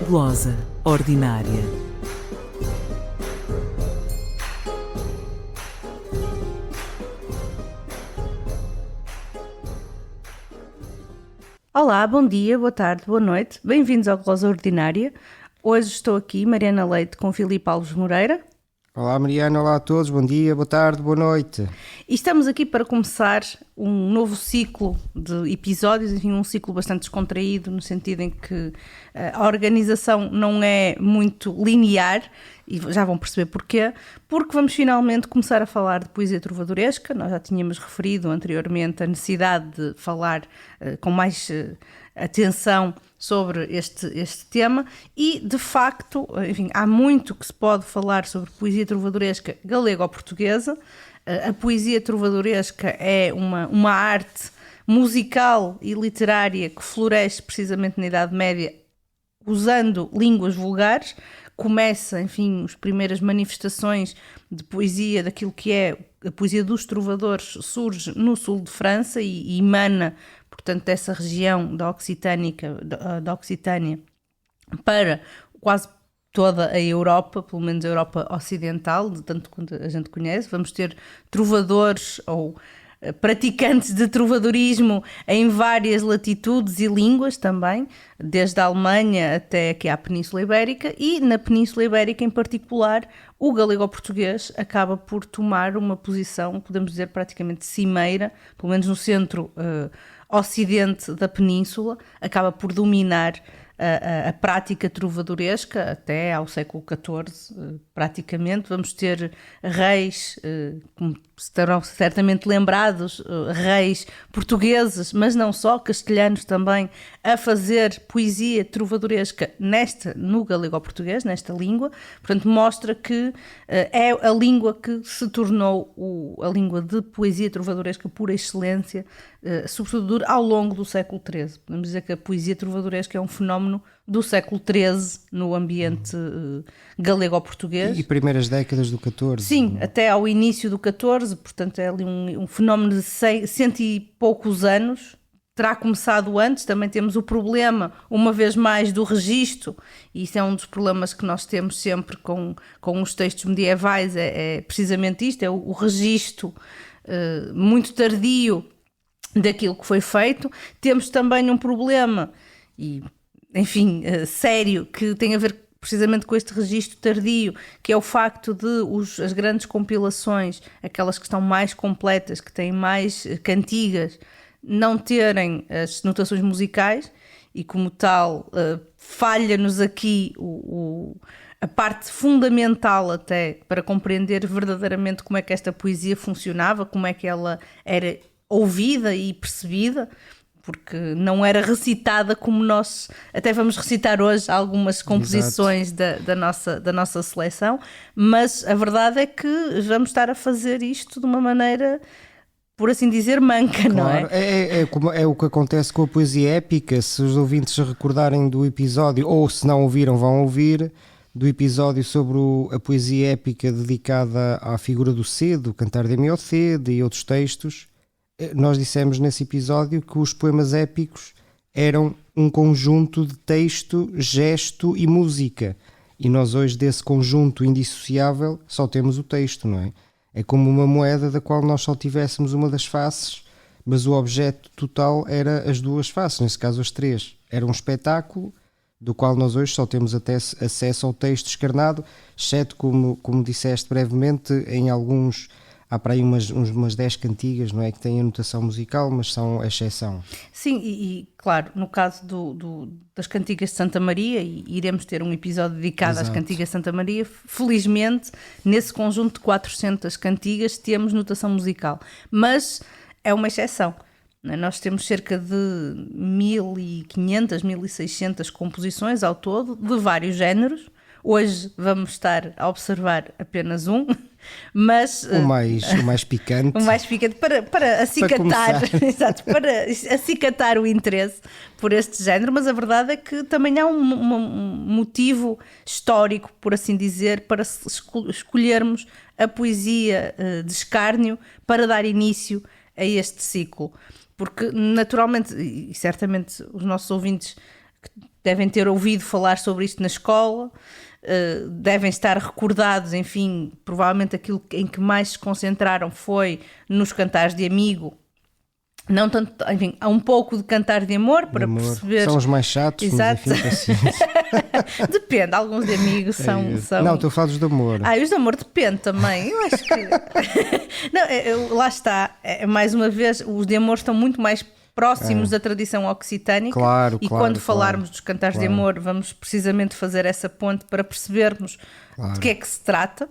Glosa ordinária. Olá, bom dia, boa tarde, boa noite. Bem-vindos ao Glosa Ordinária. Hoje estou aqui, Mariana Leite, com Filipe Alves Moreira. Olá Mariana, olá a todos, bom dia, boa tarde, boa noite. E estamos aqui para começar um novo ciclo de episódios, enfim, um ciclo bastante descontraído, no sentido em que a organização não é muito linear, e já vão perceber porquê, porque vamos finalmente começar a falar de poesia trovadoresca. Nós já tínhamos referido anteriormente a necessidade de falar com mais atenção sobre este tema e, de facto, enfim, há muito que se pode falar sobre poesia trovadoresca galego-portuguesa. A poesia trovadoresca é uma arte musical e literária que floresce precisamente na Idade Média usando línguas vulgares. Começa, enfim, as primeiras manifestações de poesia, daquilo que é a poesia dos trovadores, surge no sul de França e emana, portanto, dessa região da Occitânia para quase toda a Europa, pelo menos a Europa ocidental, de tanto quanto a gente conhece. Vamos ter trovadores ou praticantes de trovadorismo em várias latitudes e línguas também, desde a Alemanha até aqui à Península Ibérica, e na Península Ibérica em particular o galego-português acaba por tomar uma posição, podemos dizer, praticamente cimeira, pelo menos no centro ocidente da península, acaba por dominar a prática trovadoresca até ao século XIV, praticamente. Vamos ter reis, como estarão certamente lembrados, reis portugueses, mas não só, castelhanos também, a fazer poesia trovadoresca no galego-português, nesta língua. Portanto, mostra que é a língua que se tornou a língua de poesia trovadoresca por excelência, sobretudo ao longo do século XIII. Podemos dizer que a poesia trovadoresca é um fenómeno do século XIII no ambiente galego-português. E primeiras décadas do XIV. Sim, até ao início do XIV, portanto é ali um fenómeno de 100 e poucos anos. Terá começado antes, também temos o problema, uma vez mais, do registro, e isso é um dos problemas que nós temos sempre com os textos medievais, é precisamente isto, é o registro muito tardio daquilo que foi feito. Temos também um problema, sério, que tem a ver precisamente com este registro tardio, que é o facto de as grandes compilações, aquelas que estão mais completas, que têm mais cantigas, não terem as notações musicais, e como tal falha-nos aqui a parte fundamental até para compreender verdadeiramente como é que esta poesia funcionava, como é que ela era ouvida e percebida, porque não era recitada como nós até vamos recitar hoje algumas composições da nossa seleção, mas a verdade é que vamos estar a fazer isto de uma maneira, por assim dizer, manca, claro, não é? É o que acontece com a poesia épica. Se os ouvintes se recordarem do episódio, ou se não ouviram, vão ouvir, do episódio sobre a poesia épica dedicada à figura do Cid, o Cantar de Amiel Cid e outros textos. Nós dissemos nesse episódio que os poemas épicos eram um conjunto de texto, gesto e música. E nós hoje desse conjunto indissociável só temos o texto, não é? É como uma moeda da qual nós só tivéssemos uma das faces, mas o objeto total era as duas faces, nesse caso as três. Era um espetáculo do qual nós hoje só temos até acesso ao texto descarnado, exceto, como disseste brevemente, em alguns... Há para aí umas 10 cantigas, não é, que têm a notação musical, mas são a exceção. Sim, e claro, no caso das cantigas de Santa Maria, e iremos ter um episódio dedicado às cantigas de Santa Maria, felizmente, nesse conjunto de 400 cantigas temos notação musical, mas é uma exceção. Nós temos cerca de 1.500, 1.600 composições ao todo, de vários géneros. Hoje vamos estar a observar apenas um, mas... O mais picante. O mais picante para acicatar, exato, para acicatar o interesse por este género, mas a verdade é que também há um motivo histórico, por assim dizer, para escolhermos a poesia de escárnio para dar início a este ciclo. Porque naturalmente, e certamente os nossos ouvintes devem ter ouvido falar sobre isto na escola, devem estar recordados, enfim, provavelmente aquilo em que mais se concentraram foi nos cantares de amigo. Não tanto, enfim, há um pouco de cantar de amor para perceber. São os mais chatos, exato. Mas enfim, paciência. Depende, alguns de amigos são. Não, estou a falar dos de amor. Os de amor depende também. Eu acho que. Não, lá está. Mais uma vez, os de amor estão muito mais próximos da tradição occitânica. Claro, e claro, quando falarmos claro, dos cantares de amor, vamos precisamente fazer essa ponte para percebermos de que é que se trata.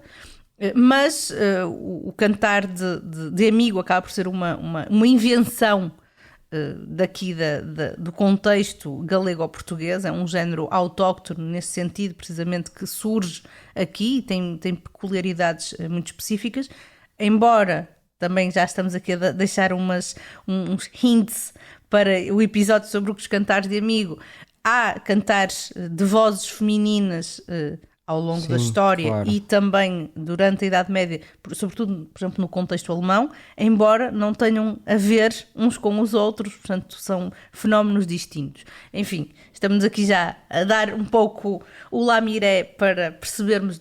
Mas o cantar de amigo acaba por ser uma invenção daqui do contexto galego-português. É um género autóctono nesse sentido, precisamente, que surge aqui e tem peculiaridades muito específicas, embora também já estamos aqui a deixar uns hints para o episódio sobre os cantares de amigo. Há cantares de vozes femininas ao longo da história, claro. E também durante a Idade Média, sobretudo, por exemplo, no contexto alemão, embora não tenham a ver uns com os outros, portanto, são fenómenos distintos. Enfim, estamos aqui já a dar um pouco o lamiré para percebermos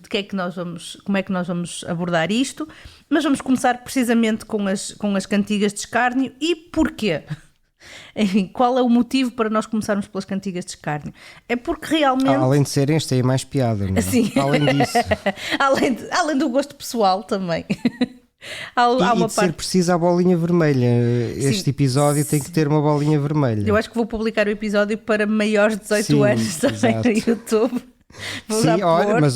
como é que nós vamos abordar isto, mas vamos começar precisamente com as cantigas de escárnio. E porquê? Enfim, qual é o motivo para nós começarmos pelas cantigas de escárnio? É porque realmente... além de serem, têm mais piada, não é? Sim. Além disso. além do gosto pessoal também. E de ser precisa a bolinha vermelha. Este episódio tem que ter uma bolinha vermelha. Eu acho que vou publicar o episódio para maiores de 18 anos também no YouTube.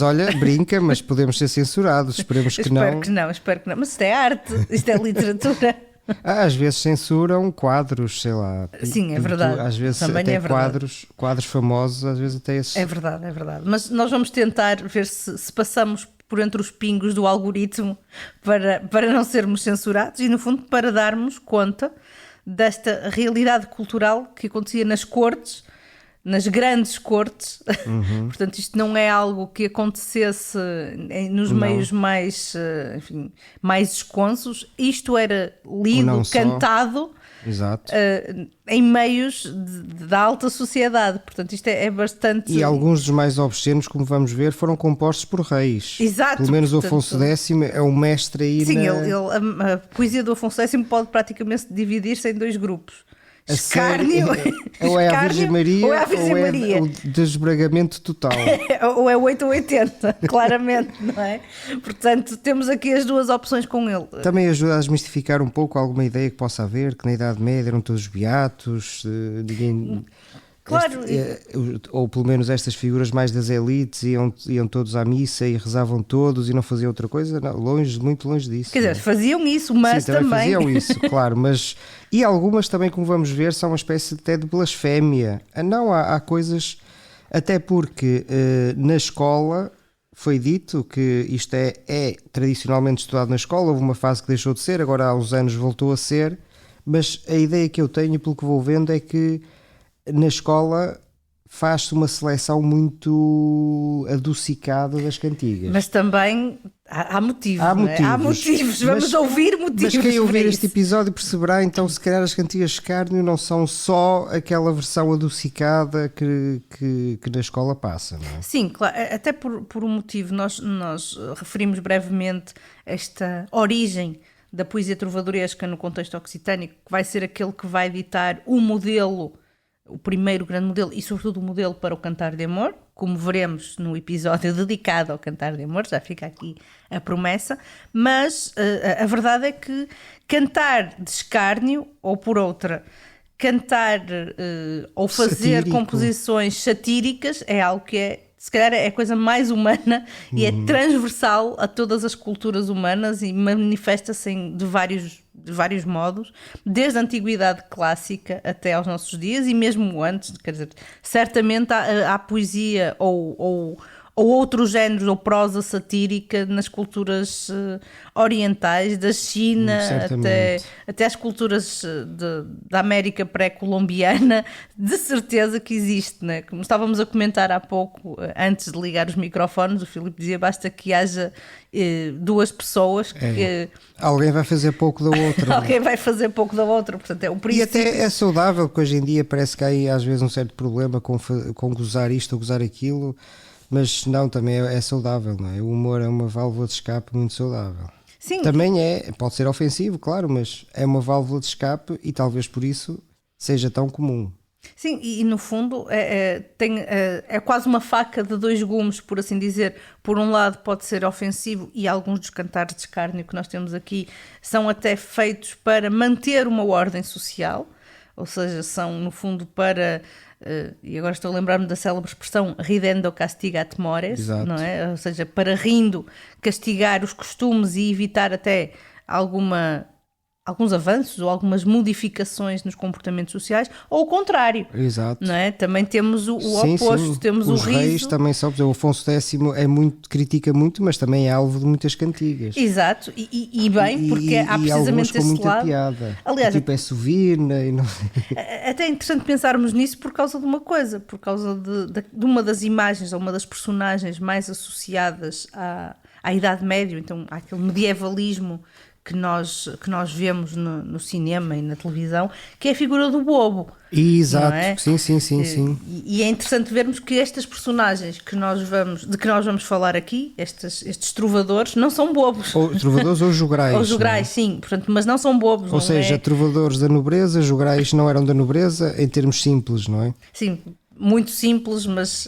Olha, brinca, mas podemos ser censurados. Esperemos que não. Espero que não. Mas isto é arte, isto é literatura. Às vezes censuram quadros, sei lá. Sim, é verdade. Às vezes também até é verdade. quadros famosos, às vezes até esses. É verdade. Mas nós vamos tentar ver se passamos por entre os pingos do algoritmo para não sermos censurados e, no fundo, para darmos conta desta realidade cultural que acontecia nas cortes, nas grandes cortes. Portanto, isto não é algo que acontecesse nos meios mais esconsos. Isto era lido, cantado, exato. Em meios da alta sociedade. Portanto, isto é bastante... E alguns dos mais obscenos, como vamos ver, foram compostos por reis. Exato. Pelo menos o Afonso X é o mestre aí. Sim, a poesia do Afonso X pode praticamente dividir-se em dois grupos. Escárnio, ou é a Virgem Maria, ou é o desbragamento total. Ou é o 8 ou 80, claramente, não é? Portanto, temos aqui as duas opções com ele. Também ajuda a desmistificar um pouco alguma ideia que possa haver, que na Idade Média eram todos beatos, ninguém... Claro. Ou pelo menos estas figuras mais das elites iam todos à missa e rezavam todos e não faziam outra coisa, não, muito longe disso. Quer dizer, faziam isso, mas sim, também faziam isso, claro, mas e algumas também, como vamos ver, são uma espécie até de blasfémia. Não, há coisas, até porque na escola foi dito que isto é tradicionalmente estudado na escola, houve uma fase que deixou de ser, agora há uns anos voltou a ser, mas a ideia que eu tenho, pelo que vou vendo, é que na escola faz-se uma seleção muito adocicada das cantigas. Mas também há motivos, há motivos. Há motivos, vamos ouvir motivos. Mas quem ouvir este episódio perceberá, então, se calhar as cantigas de escárnio não são só aquela versão adocicada que na escola passa, não é? Sim, claro, até por um motivo. Nós referimos brevemente esta origem da poesia trovadoresca no contexto occitânico, que vai ser aquele que vai ditar o modelo, o primeiro grande modelo e sobretudo o modelo para o cantar de amor, como veremos no episódio dedicado ao cantar de amor, já fica aqui a promessa, mas a verdade é que cantar de escárnio, ou por outra, cantar ou fazer composições satíricas é algo que é, se calhar, é a coisa mais humana e é transversal a todas as culturas humanas e manifesta-se de vários modos, desde a antiguidade clássica até aos nossos dias e mesmo antes, quer dizer, certamente há poesia ou ou outros géneros, ou prosa satírica nas culturas orientais, da China até as culturas da América pré-colombiana, de certeza que existe, né? Como estávamos a comentar há pouco, antes de ligar os microfones, o Filipe dizia, basta que haja duas pessoas que... Alguém vai fazer pouco da outra. Alguém vai fazer pouco da outra, portanto é o princípio. E até é saudável, porque hoje em dia parece que há aí às vezes um certo problema com gozar isto ou gozar aquilo, mas não, também é saudável, não é? O humor é uma válvula de escape muito saudável. Sim. Também pode ser ofensivo, claro, mas é uma válvula de escape e talvez por isso seja tão comum. Sim, e no fundo é quase uma faca de dois gumes, por assim dizer. Por um lado pode ser ofensivo, e alguns dos cantares de escárnio que nós temos aqui são até feitos para manter uma ordem social, ou seja, são no fundo para... e agora estou a lembrar-me da célebre expressão ridendo castigat mores. Exato. Não é? Ou seja, para rindo castigar os costumes e evitar até alguns avanços ou algumas modificações nos comportamentos sociais, ou o contrário. Exato. Não é? Também temos o oposto, sim. Temos os o riso. Reis também são, o Afonso X critica muito, mas também é alvo de muitas cantigas. Exato, e bem, porque há precisamente esse lado. Piada. Aliás, tipo é Sovina e não... Até é interessante pensarmos nisso por causa de uma coisa, por causa de uma das imagens ou uma das personagens mais associadas à Idade Média, então àquele medievalismo que nós vemos no cinema e na televisão, que é a figura do bobo. Exato, é? Sim. E é interessante vermos que estas personagens de que nós vamos falar aqui, estes trovadores, não são bobos. Ou trovadores ou jograis. Ou jograis, sim, portanto, mas não são bobos. Ou seja, trovadores da nobreza, jograis não eram da nobreza, em termos simples, não é? Sim, muito simples, mas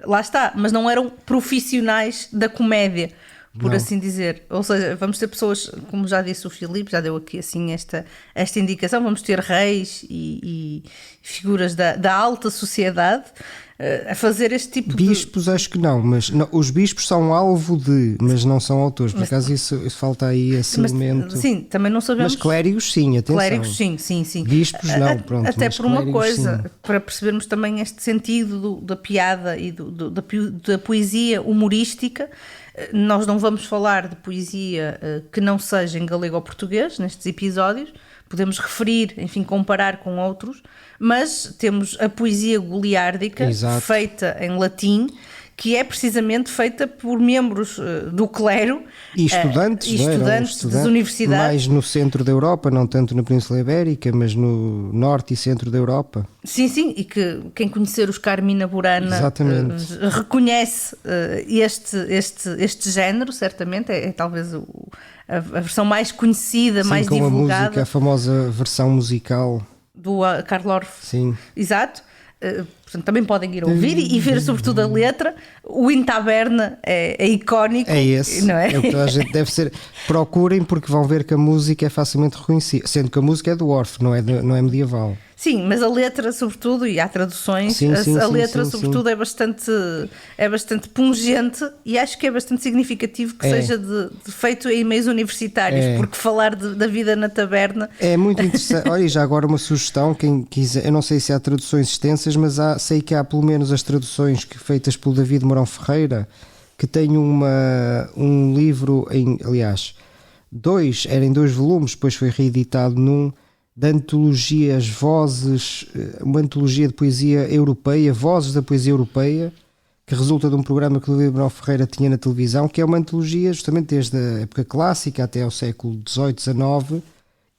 lá está, mas não eram profissionais da comédia, por assim dizer. Ou seja, vamos ter pessoas, como já disse o Filipe, já deu aqui assim esta indicação, vamos ter reis e figuras da alta sociedade a fazer este tipo bispos, acho que não, mas os bispos são alvo mas não são autores, por acaso isso falta aí esse elemento. Sim, também não sabemos. Mas clérigos sim, atenção. Clérigos sim. Bispos não, pronto. Até por uma coisa, sim. Para percebermos também este sentido da piada e da poesia humorística. Nós não vamos falar de poesia que não seja em galego ou português nestes episódios, podemos referir, enfim, comparar com outros, mas temos a poesia goliárdica, feita em latim, que é precisamente feita por membros do clero e estudantes das universidades. Mais no centro da Europa, não tanto na Península Ibérica, mas no norte e centro da Europa. Sim, e que quem conhecer os Carmina Burana reconhece este género, certamente, é talvez a versão mais conhecida, mais com divulgada. A famosa versão musical do Carl Orff. Sim. Exato. Portanto, também podem ir ouvir e ver sobretudo a letra. O In Taberna é icónico. É esse, não é? É o que toda a gente deve ser. Procurem, porque vão ver que a música é facilmente reconhecida, sendo que a música é do Orff, não é medieval. Sim, mas a letra sobretudo, e há traduções, a letra sobretudo é bastante pungente, e acho que é bastante significativo que seja de feito em meios universitários, porque falar da vida na taberna... É muito interessante. Olha, já agora uma sugestão, quem quiser, eu não sei se há traduções extensas, mas sei que há pelo menos as traduções feitas pelo David Mourão Ferreira, que tem um livro era em 2 volumes, depois foi reeditado num, da antologia As Vozes, uma antologia de poesia europeia, Vozes da Poesia Europeia, que resulta de um programa que o David Mourão Ferreira tinha na televisão, que é uma antologia justamente desde a época clássica até ao século XVIII, XIX,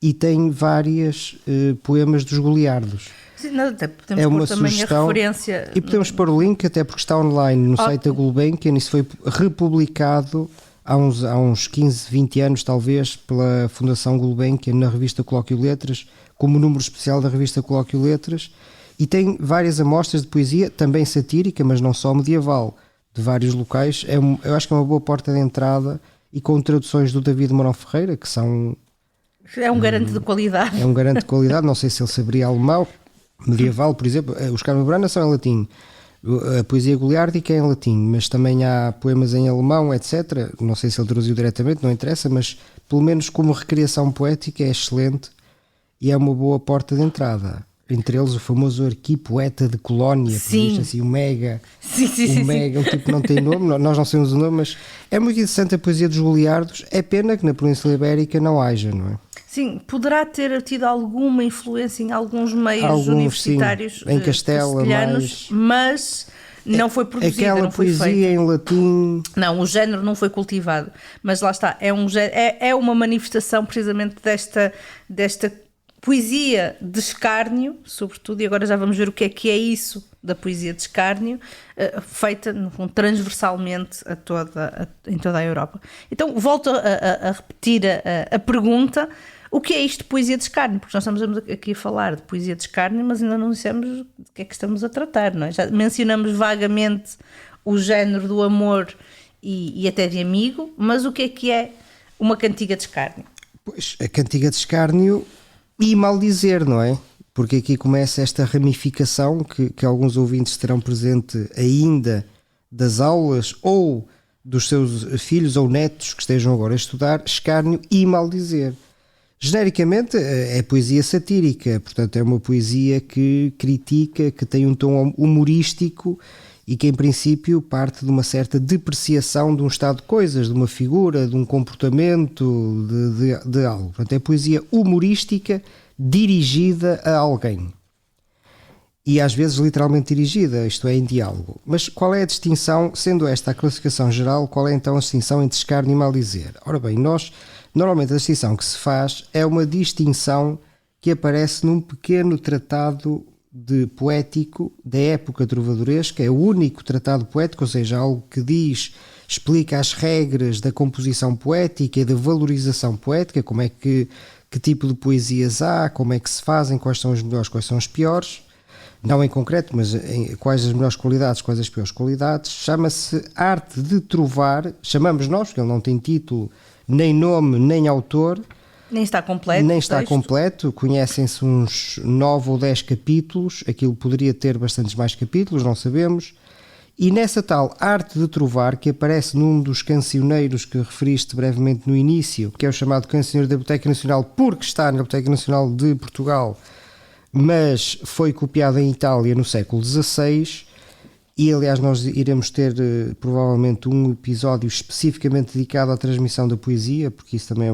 e tem vários poemas dos Goliardos. Sim, até podemos pôr também sugestão, a referência. E podemos pôr o link, até porque está online no site da Gulbenkian, e isso foi republicado há uns 15, 20 anos, talvez, pela Fundação Gulbenkian na revista Colóquio Letras, como número especial da revista Colóquio Letras, e tem várias amostras de poesia, também satírica, mas não só medieval, de vários locais. Eu acho que é uma boa porta de entrada, e com traduções do David Mourão Ferreira, que são... É um garante de qualidade. É um garante de qualidade, não sei se ele saberia alemão, medieval, por exemplo. Os Carmina Burana são em latim. A poesia goliárdica é em latim, mas também há poemas em alemão, etc. Não sei se ele traduziu diretamente, não interessa, mas pelo menos como recriação poética é excelente e é uma boa porta de entrada. entre eles o famoso arquipoeta de Colónia, que existe assim um mega, um tipo que não tem nome, nós não sabemos o nome, mas é muito interessante a poesia dos Goliardos. É pena que na Península Ibérica não haja, não é? Sim, poderá ter tido alguma influência em alguns meios universitários, sim, em Castela, mas não foi produzida, aquela não foi poesia feita. em latim. Não, o género não foi cultivado, mas lá está, é uma manifestação precisamente desta poesia de escárnio, sobretudo, e agora já vamos ver o que é isso da poesia de escárnio, feita no fundo, transversalmente em toda a Europa. Então, volto a repetir a pergunta: o que é isto de poesia de escárnio? Porque nós estamos aqui a falar de poesia de escárnio, mas ainda não dissemos de que é que estamos a tratar, não é? Já mencionamos vagamente o género do amor e até de amigo, mas o que é uma cantiga de escárnio? Pois, a cantiga de escárnio e maldizer, não é? Porque aqui começa esta ramificação que alguns ouvintes terão presente ainda das aulas ou dos seus filhos ou netos que estejam agora a estudar, escárnio e maldizer. Genericamente é poesia satírica, portanto é uma poesia que critica, que tem um tom humorístico e que em princípio parte de uma certa depreciação de um estado de coisas, de uma figura, de um comportamento, de algo. Portanto é poesia humorística dirigida a alguém. E às vezes literalmente dirigida, isto é, em diálogo. Mas qual é a distinção, sendo esta a classificação geral, qual é então a distinção entre escárnio e maldizer? Ora bem, normalmente a distinção que se faz é uma distinção que aparece num pequeno tratado poético da época trovadoresca, é o único tratado poético, ou seja, algo que explica as regras da composição poética e da valorização poética, como é que tipo de poesias há, como é que se fazem, quais são as melhores, quais são as piores, não em concreto, mas quais as melhores qualidades, quais as piores qualidades. Chama-se Arte de Trovar, chamamos nós, porque ele não tem título, nem nome, nem autor. Nem está completo. Conhecem-se uns 9 ou 10 capítulos, aquilo poderia ter bastantes mais capítulos, não sabemos. E nessa tal Arte de Trovar, que aparece num dos cancioneiros que referiste brevemente no início, que é o chamado Cancioneiro da Biblioteca Nacional, porque está na Biblioteca Nacional de Portugal, mas foi copiado em Itália no século XVI, e aliás nós iremos ter provavelmente um episódio especificamente dedicado à transmissão da poesia, porque isso também é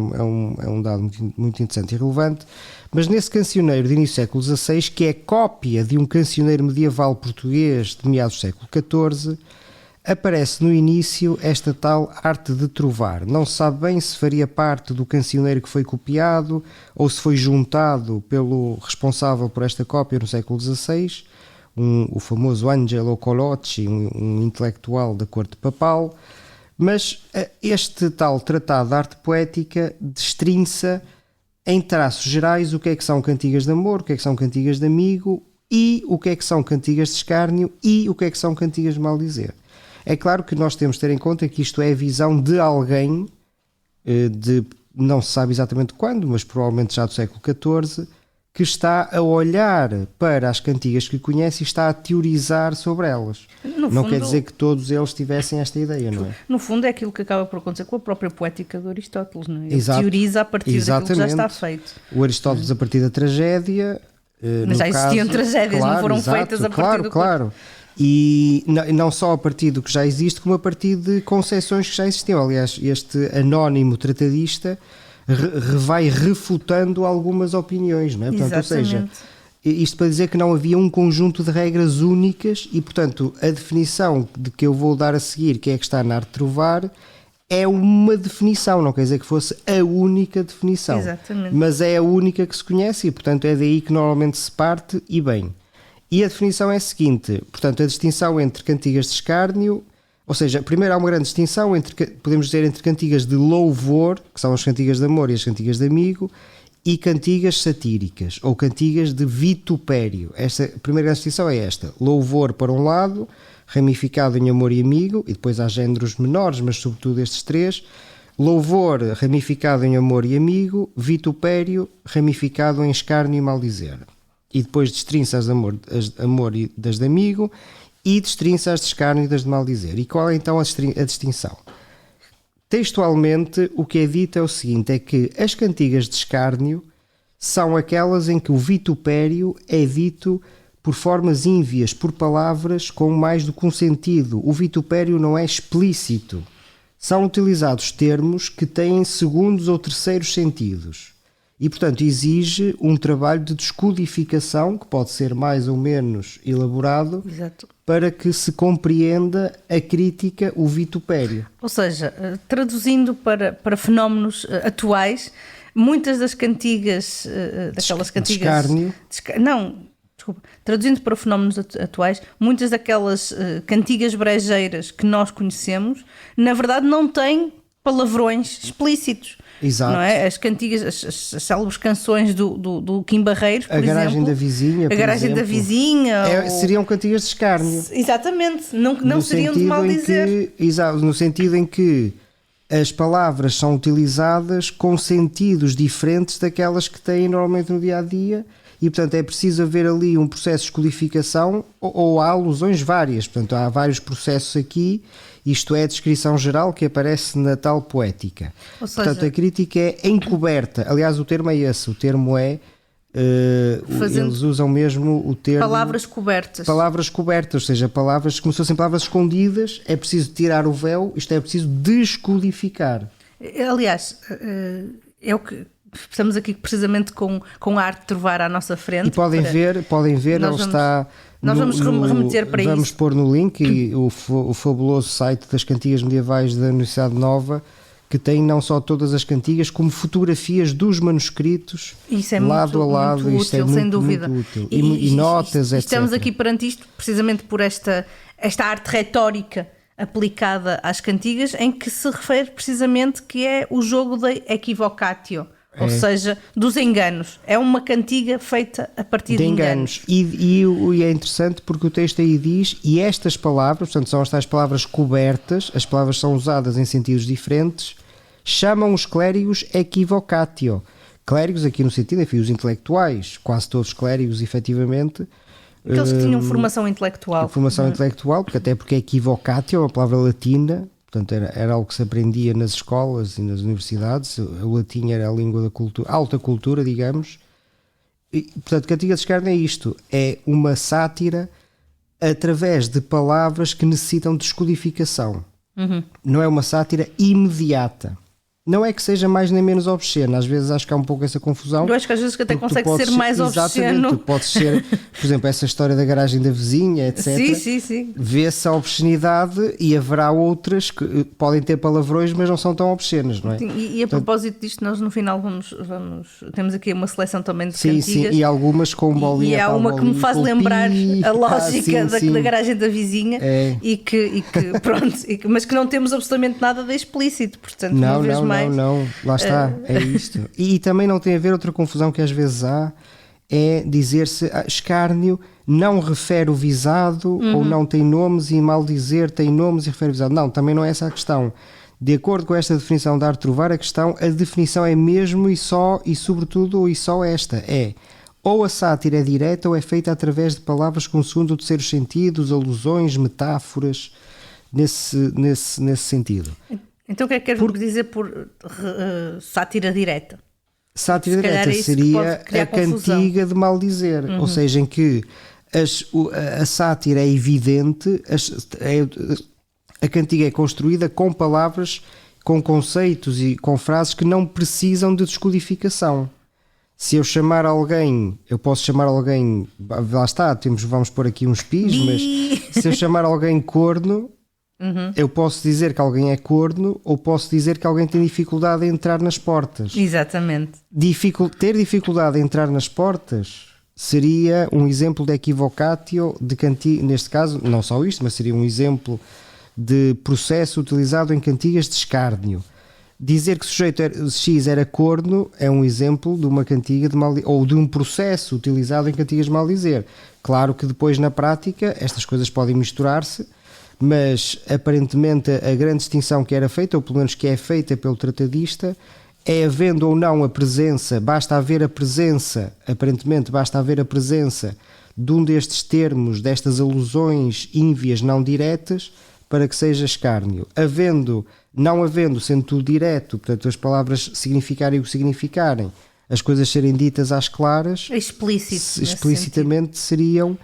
um dado muito interessante e relevante. Mas nesse cancioneiro de início do século XVI, que é cópia de um cancioneiro medieval português de meados do século XIV, aparece no início esta tal Arte de Trovar. Não se sabe bem se faria parte do cancioneiro que foi copiado ou se foi juntado pelo responsável por esta cópia no século XVI, o famoso Angelo Colocci, um intelectual da corte papal. Mas este tal tratado de arte poética destrinça em traços gerais o que é que são cantigas de amor, o que é que são cantigas de amigo e o que é que são cantigas de escárnio e o que é que são cantigas de maldizer. É claro que nós temos de ter em conta que isto é a visão de alguém, não se sabe exatamente quando, mas provavelmente já do século XIV, que está a olhar para as cantigas que conhece e está a teorizar sobre elas. Não quer dizer que todos eles tivessem esta ideia, não é? No fundo é aquilo que acaba por acontecer com a própria poética de Aristóteles, não é? Ele Exato. Teoriza a partir daquilo que já está feito. O Aristóteles a partir da tragédia... Mas já existiam tragédias, claro, não foram feitas a partir do... Claro. E não só a partir do que já existe, como a partir de concepções que já existiam. Aliás, este anónimo tratadista vai refutando algumas opiniões, não é? Portanto, ou seja, isto para dizer que não havia um conjunto de regras únicas e, portanto, a definição de que eu vou dar a seguir, que é que está na Arte de Trovar, é uma definição, não quer dizer que fosse a única definição. Exatamente. Mas é a única que se conhece e, portanto, é daí que normalmente se parte e bem. E a definição é a seguinte, portanto, a distinção entre cantigas de escárnio, ou seja, primeiro há uma grande distinção, podemos dizer, entre cantigas de louvor, que são as cantigas de amor e as cantigas de amigo, e cantigas satíricas, ou cantigas de vitupério. A primeira grande distinção é esta, louvor para um lado, ramificado em amor e amigo, e depois há géneros menores, mas sobretudo estes três, louvor ramificado em amor e amigo, vitupério ramificado em escárnio e maldizer. E depois destrinça as de amor e das de amigo, e destrinça as de escárnio e das de maldizer. E qual é então a distinção? Textualmente, o que é dito é o seguinte, é que as cantigas de escárnio são aquelas em que o vitupério é dito por formas ínvias, por palavras com mais do que um sentido. O vitupério não é explícito. São utilizados termos que têm segundos ou terceiros sentidos. E, portanto, exige um trabalho de descodificação, que pode ser mais ou menos elaborado, Exato. para que se compreenda a crítica, o vitupério. Ou seja, traduzindo para fenómenos atuais, muitas das cantigas, daquelas cantigas... Escárnio. Desculpa. Traduzindo para fenómenos atuais, muitas daquelas cantigas brejeiras que nós conhecemos, na verdade não têm palavrões explícitos. Exato. Não é? As cantigas, as célebres canções do Kim Barreiros, por A garagem exemplo, da vizinha, por a garagem exemplo, da vizinha, seriam cantigas de escárnio. Exatamente, não seriam de mal dizer. Exato, no sentido em que as palavras são utilizadas com sentidos diferentes daquelas que têm normalmente no dia-a-dia e, portanto, é preciso haver ali um processo de codificação ou há alusões várias. Portanto, há vários processos aqui. Isto é a descrição geral que aparece na tal poética. Ou seja, portanto, a crítica é encoberta. Aliás, o termo é esse. O termo é... eles usam mesmo o termo... Palavras cobertas. Palavras cobertas, ou seja, palavras como se fossem palavras escondidas. É preciso tirar o véu. Isto é preciso descodificar. Aliás, é o que... Estamos aqui precisamente com a arte de trovar à nossa frente. E podem ver, ele está... Nós vamos remeter para isso. Vamos pôr no link o fabuloso site das cantigas medievais da Universidade Nova, que tem não só todas as cantigas, como fotografias dos manuscritos, isso é lado muito, a lado. muito Isto útil, é muito, sem dúvida. muito útil. E notas, etc. Estamos aqui perante isto precisamente por esta arte retórica aplicada às cantigas, em que se refere precisamente que é o jogo da equivocatio. Ou seja, dos enganos. É uma cantiga feita a partir de enganos. E é interessante porque o texto aí diz, e estas palavras, portanto são as tais palavras cobertas, as palavras são usadas em sentidos diferentes, chamam os clérigos equivocatio. Clérigos aqui no sentido, enfim, os intelectuais, quase todos clérigos, efetivamente. Aqueles que tinham formação intelectual. Formação intelectual, porque equivocatio é uma palavra latina. Portanto, era algo que se aprendia nas escolas e nas universidades. O latim era a língua da cultura, alta cultura, digamos. E, portanto, Cantiga de Escárnio é isto. É uma sátira através de palavras que necessitam de descodificação. Não é uma sátira imediata. Não é que seja mais nem menos obsceno. Às vezes acho que há um pouco essa confusão. Eu acho que às vezes até consegue ser mais obsceno. Exatamente, tu podes ser, por exemplo, essa história da garagem da vizinha, etc. Sim. Vê-se a obscenidade e haverá outras que podem ter palavrões, mas não são tão obscenas, não é? E a propósito disto, nós no final temos aqui uma seleção também de cantigas. Sim, e algumas com bolinha. E há uma que me faz lembrar a lógica da garagem da vizinha e que pronto, mas que não temos absolutamente nada de explícito, portanto, uma vez mais. Não, lá está, é isto. E também não tem a ver, outra confusão que às vezes há, é dizer-se escárnio não refere o visado ou não tem nomes e mal dizer tem nomes e refere o visado. Não, também não é essa a questão. De acordo com esta definição da arte de trovar, a definição é mesmo e só e sobretudo e só esta, é ou a sátira é direta ou é feita através de palavras com segundo ou terceiros sentidos, alusões, metáforas, nesse sentido. Então o que é que queres dizer por sátira direta? Sátira direta seria a cantiga de maldizer, ou seja, em que a sátira é evidente, a cantiga é construída com palavras, com conceitos e com frases que não precisam de descodificação. Se eu chamar alguém, eu posso chamar alguém, lá está, vamos pôr aqui uns pis, mas se eu chamar alguém corno, eu posso dizer que alguém é corno ou posso dizer que alguém tem dificuldade em entrar nas portas. Exatamente. Ter dificuldade em entrar nas portas seria um exemplo de equivocatio, neste caso, não só isto, mas seria um exemplo de processo utilizado em cantigas de escárnio. Dizer que o sujeito X era corno é um exemplo de uma cantiga de maldizer, ou de um processo utilizado em cantigas de maldizer. Claro que depois na prática estas coisas podem misturar-se, mas aparentemente a grande distinção que era feita, ou pelo menos que é feita pelo tratadista, é havendo ou não a presença, aparentemente basta haver a presença de um destes termos, destas alusões ínvias não diretas, para que seja escárnio. Não havendo, sendo tudo direto, portanto as palavras significarem o que significarem, as coisas serem ditas às claras, explicitamente seriam,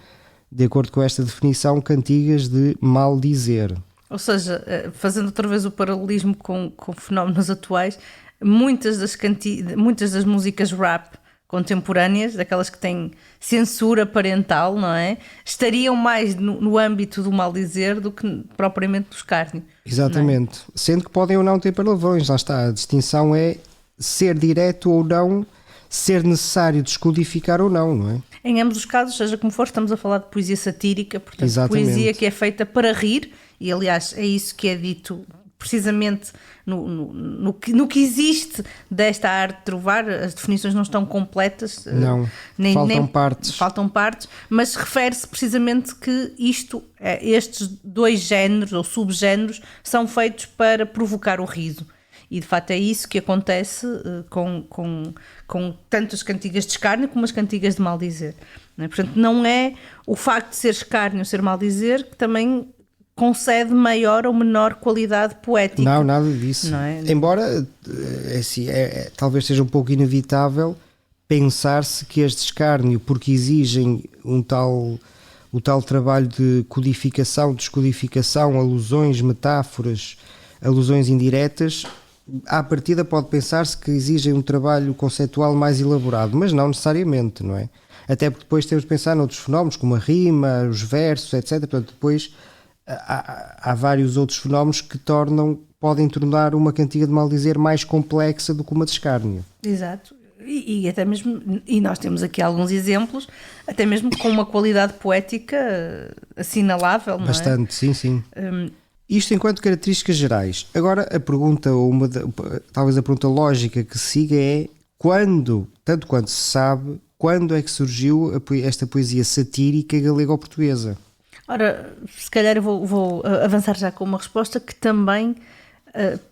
de acordo com esta definição, cantigas de maldizer. Ou seja, fazendo outra vez o paralelismo com fenómenos atuais, muitas das músicas rap contemporâneas, daquelas que têm censura parental, não é? Estariam mais no âmbito do maldizer do que propriamente do escárnio. Exatamente. Sendo que podem ou não ter palavrões, lá está. A distinção é ser direto ou não, ser necessário descodificar ou não, não é? Em ambos os casos, seja como for, estamos a falar de poesia satírica, portanto, exatamente. Poesia que é feita para rir, e aliás é isso que é dito precisamente no que existe desta arte de trovar. As definições não estão completas, não, faltam partes, mas refere-se precisamente que estes dois géneros ou subgéneros são feitos para provocar o riso. E de facto é isso que acontece com tanto as cantigas de escárnio como as cantigas de maldizer. Não é? Portanto, não é o facto de ser escárnio ou ser maldizer que também concede maior ou menor qualidade poética. Não, nada disso. Não é? Embora talvez seja um pouco inevitável pensar-se que este escárnio, porque exigem o tal trabalho de codificação, descodificação, alusões, metáforas, alusões indiretas, à partida pode pensar-se que exigem um trabalho conceitual mais elaborado, mas não necessariamente, não é? Até porque depois temos de pensar noutros fenómenos, como a rima, os versos, etc. Portanto, depois há vários outros fenómenos que podem tornar uma cantiga de maldizer mais complexa do que uma de escárnio. Exato. E até mesmo, e nós temos aqui alguns exemplos, até mesmo com uma qualidade poética assinalável, não é? Bastante, sim. Isto enquanto características gerais. Agora a pergunta, talvez a pergunta lógica que siga é tanto quanto se sabe, quando é que surgiu esta poesia satírica galego-portuguesa? Ora, se calhar eu vou avançar já com uma resposta que também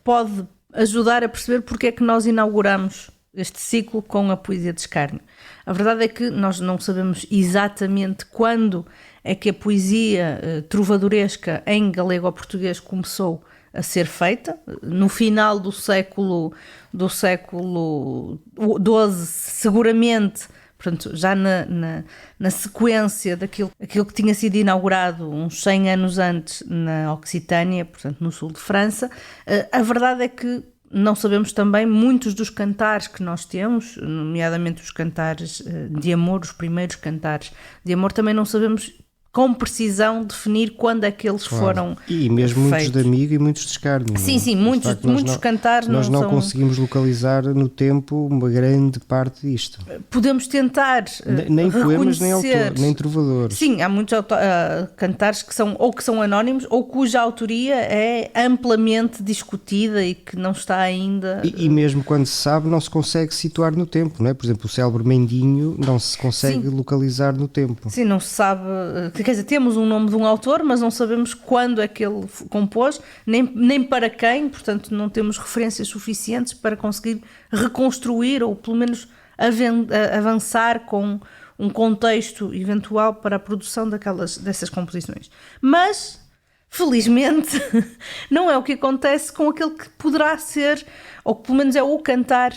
pode ajudar a perceber porque é que nós inauguramos este ciclo com a poesia de escárnio. A verdade é que nós não sabemos exatamente quando é que a poesia trovadoresca em galego-português começou a ser feita. No final do século XII, seguramente. Portanto, já na sequência daquilo que tinha sido inaugurado uns 100 anos antes na Occitânia, portanto no sul de França, a verdade é que não sabemos também muitos dos cantares que nós temos, nomeadamente os cantares de amor, os primeiros cantares de amor, também não sabemos com precisão definir quando é que eles foram e mesmo feitos. Muitos de amigo e muitos de escárnio. Sim, muitos cantares nós não conseguimos localizar no tempo uma grande parte disto. Podemos tentar nem poemas, nem autor, nem trovadores. Sim, há muitos cantares que são anónimos ou cuja autoria é amplamente discutida e que não está ainda... E mesmo quando se sabe, não se consegue situar no tempo, não é? Por exemplo, o célebre Mendinho não se consegue localizar no tempo. Sim, não se sabe... Quer dizer, temos um nome de um autor, mas não sabemos quando é que ele compôs, nem para quem, portanto não temos referências suficientes para conseguir reconstruir ou pelo menos avançar com um contexto eventual para a produção dessas composições. Mas, felizmente, não é o que acontece com aquele que poderá ser, ou que pelo menos é o cantar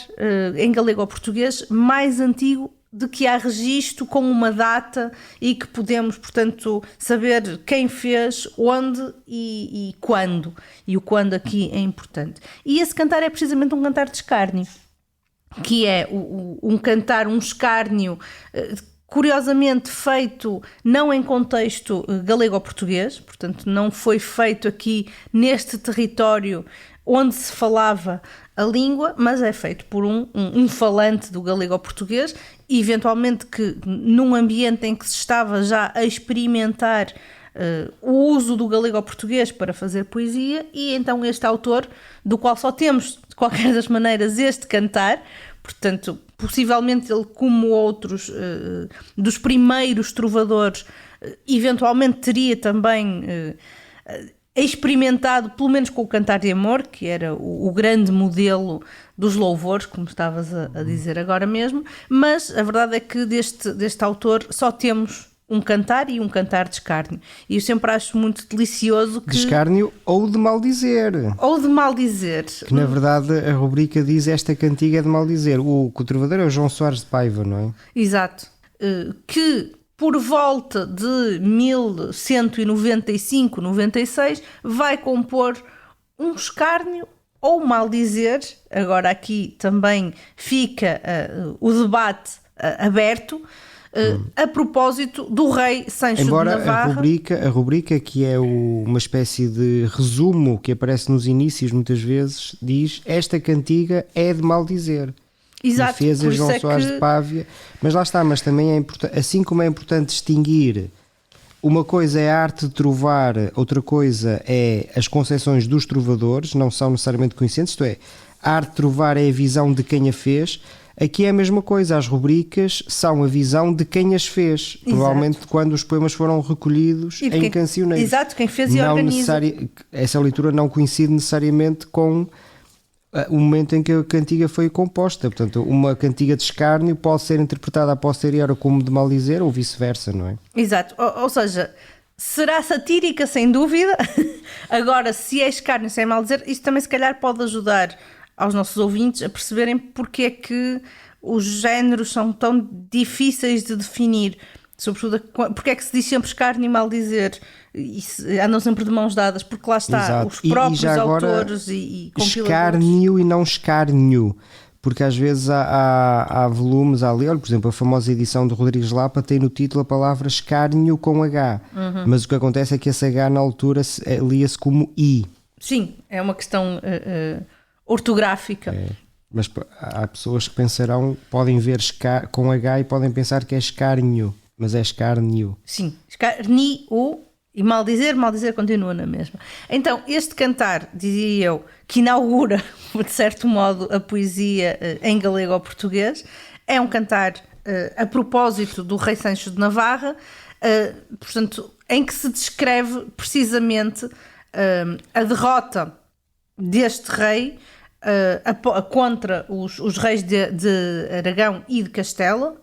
em galego ou português mais antigo de que há registro com uma data e que podemos, portanto, saber quem fez, onde e quando. E o quando aqui é importante. E esse cantar é precisamente um cantar de escárnio, que é um cantar, um escárnio, curiosamente feito não em contexto galego-português, portanto, não foi feito aqui neste território onde se falava a língua, mas é feito por um falante do galego-português, eventualmente que num ambiente em que se estava já a experimentar o uso do galego-português para fazer poesia, e então este autor, do qual só temos, de qualquer das maneiras, este cantar, portanto, possivelmente ele, como outros dos primeiros trovadores, eventualmente teria também... experimentado, pelo menos com o cantar de amor, que era o grande modelo dos louvores, como estavas a dizer agora mesmo, mas a verdade é que deste autor só temos um cantar e um cantar de escárnio. E eu sempre acho muito delicioso que... De escárnio ou de maldizer. Ou de maldizer. Que na verdade a rubrica diz esta cantiga é de maldizer. O trovador é o João Soares de Paiva, não é? Exato. Que por volta de 1195, 96, vai compor um escárnio ou maldizer. Agora aqui também fica o debate aberto. A propósito do rei Sancho de Navarra. A rubrica que é uma espécie de resumo que aparece nos inícios muitas vezes, diz esta cantiga é de maldizer. Exato. Defesa João Soares de Pávia. Mas lá está, mas também é importante, assim como é importante distinguir, uma coisa é a arte de trovar, outra coisa é as concepções dos trovadores, não são necessariamente coincidentes, isto é, a arte de trovar é a visão de quem a fez. Aqui é a mesma coisa, as rubricas são a visão de quem as fez. Exato. Provavelmente quando os poemas foram recolhidos em cancioneiros. Exato, quem fez e organiza. Essa leitura não coincide necessariamente com o momento em que a cantiga foi composta. Portanto, uma cantiga de escárnio pode ser interpretada a posteriori como de maldizer ou vice-versa, não é? Exato, ou seja, será satírica sem dúvida. Agora, se é escárnio sem maldizer, isso também se calhar pode ajudar aos nossos ouvintes a perceberem porque é que os géneros são tão difíceis de definir, sobretudo porque é que se diz sempre escárnio e maldizer e andam sempre de mãos dadas, porque lá está. Exato. Os próprios autores e compiladores. Escárnio e não escárnio, porque às vezes há volumes ali, olha, por exemplo, a famosa edição de Rodrigues Lapa tem no título a palavra escárnio com H, mas o que acontece é que esse H na altura lia-se como I. Sim, é uma questão ortográfica. Mas há pessoas que pensarão, podem ver com H e podem pensar que é escárnio, mas é escárnio. Sim, escárnio e maldizer continua na mesma. Então, este cantar, dizia eu, que inaugura, de certo modo, a poesia em galego ou português, é um cantar a propósito do rei Sancho de Navarra, portanto, em que se descreve precisamente a derrota deste rei contra os reis de Aragão e de Castela,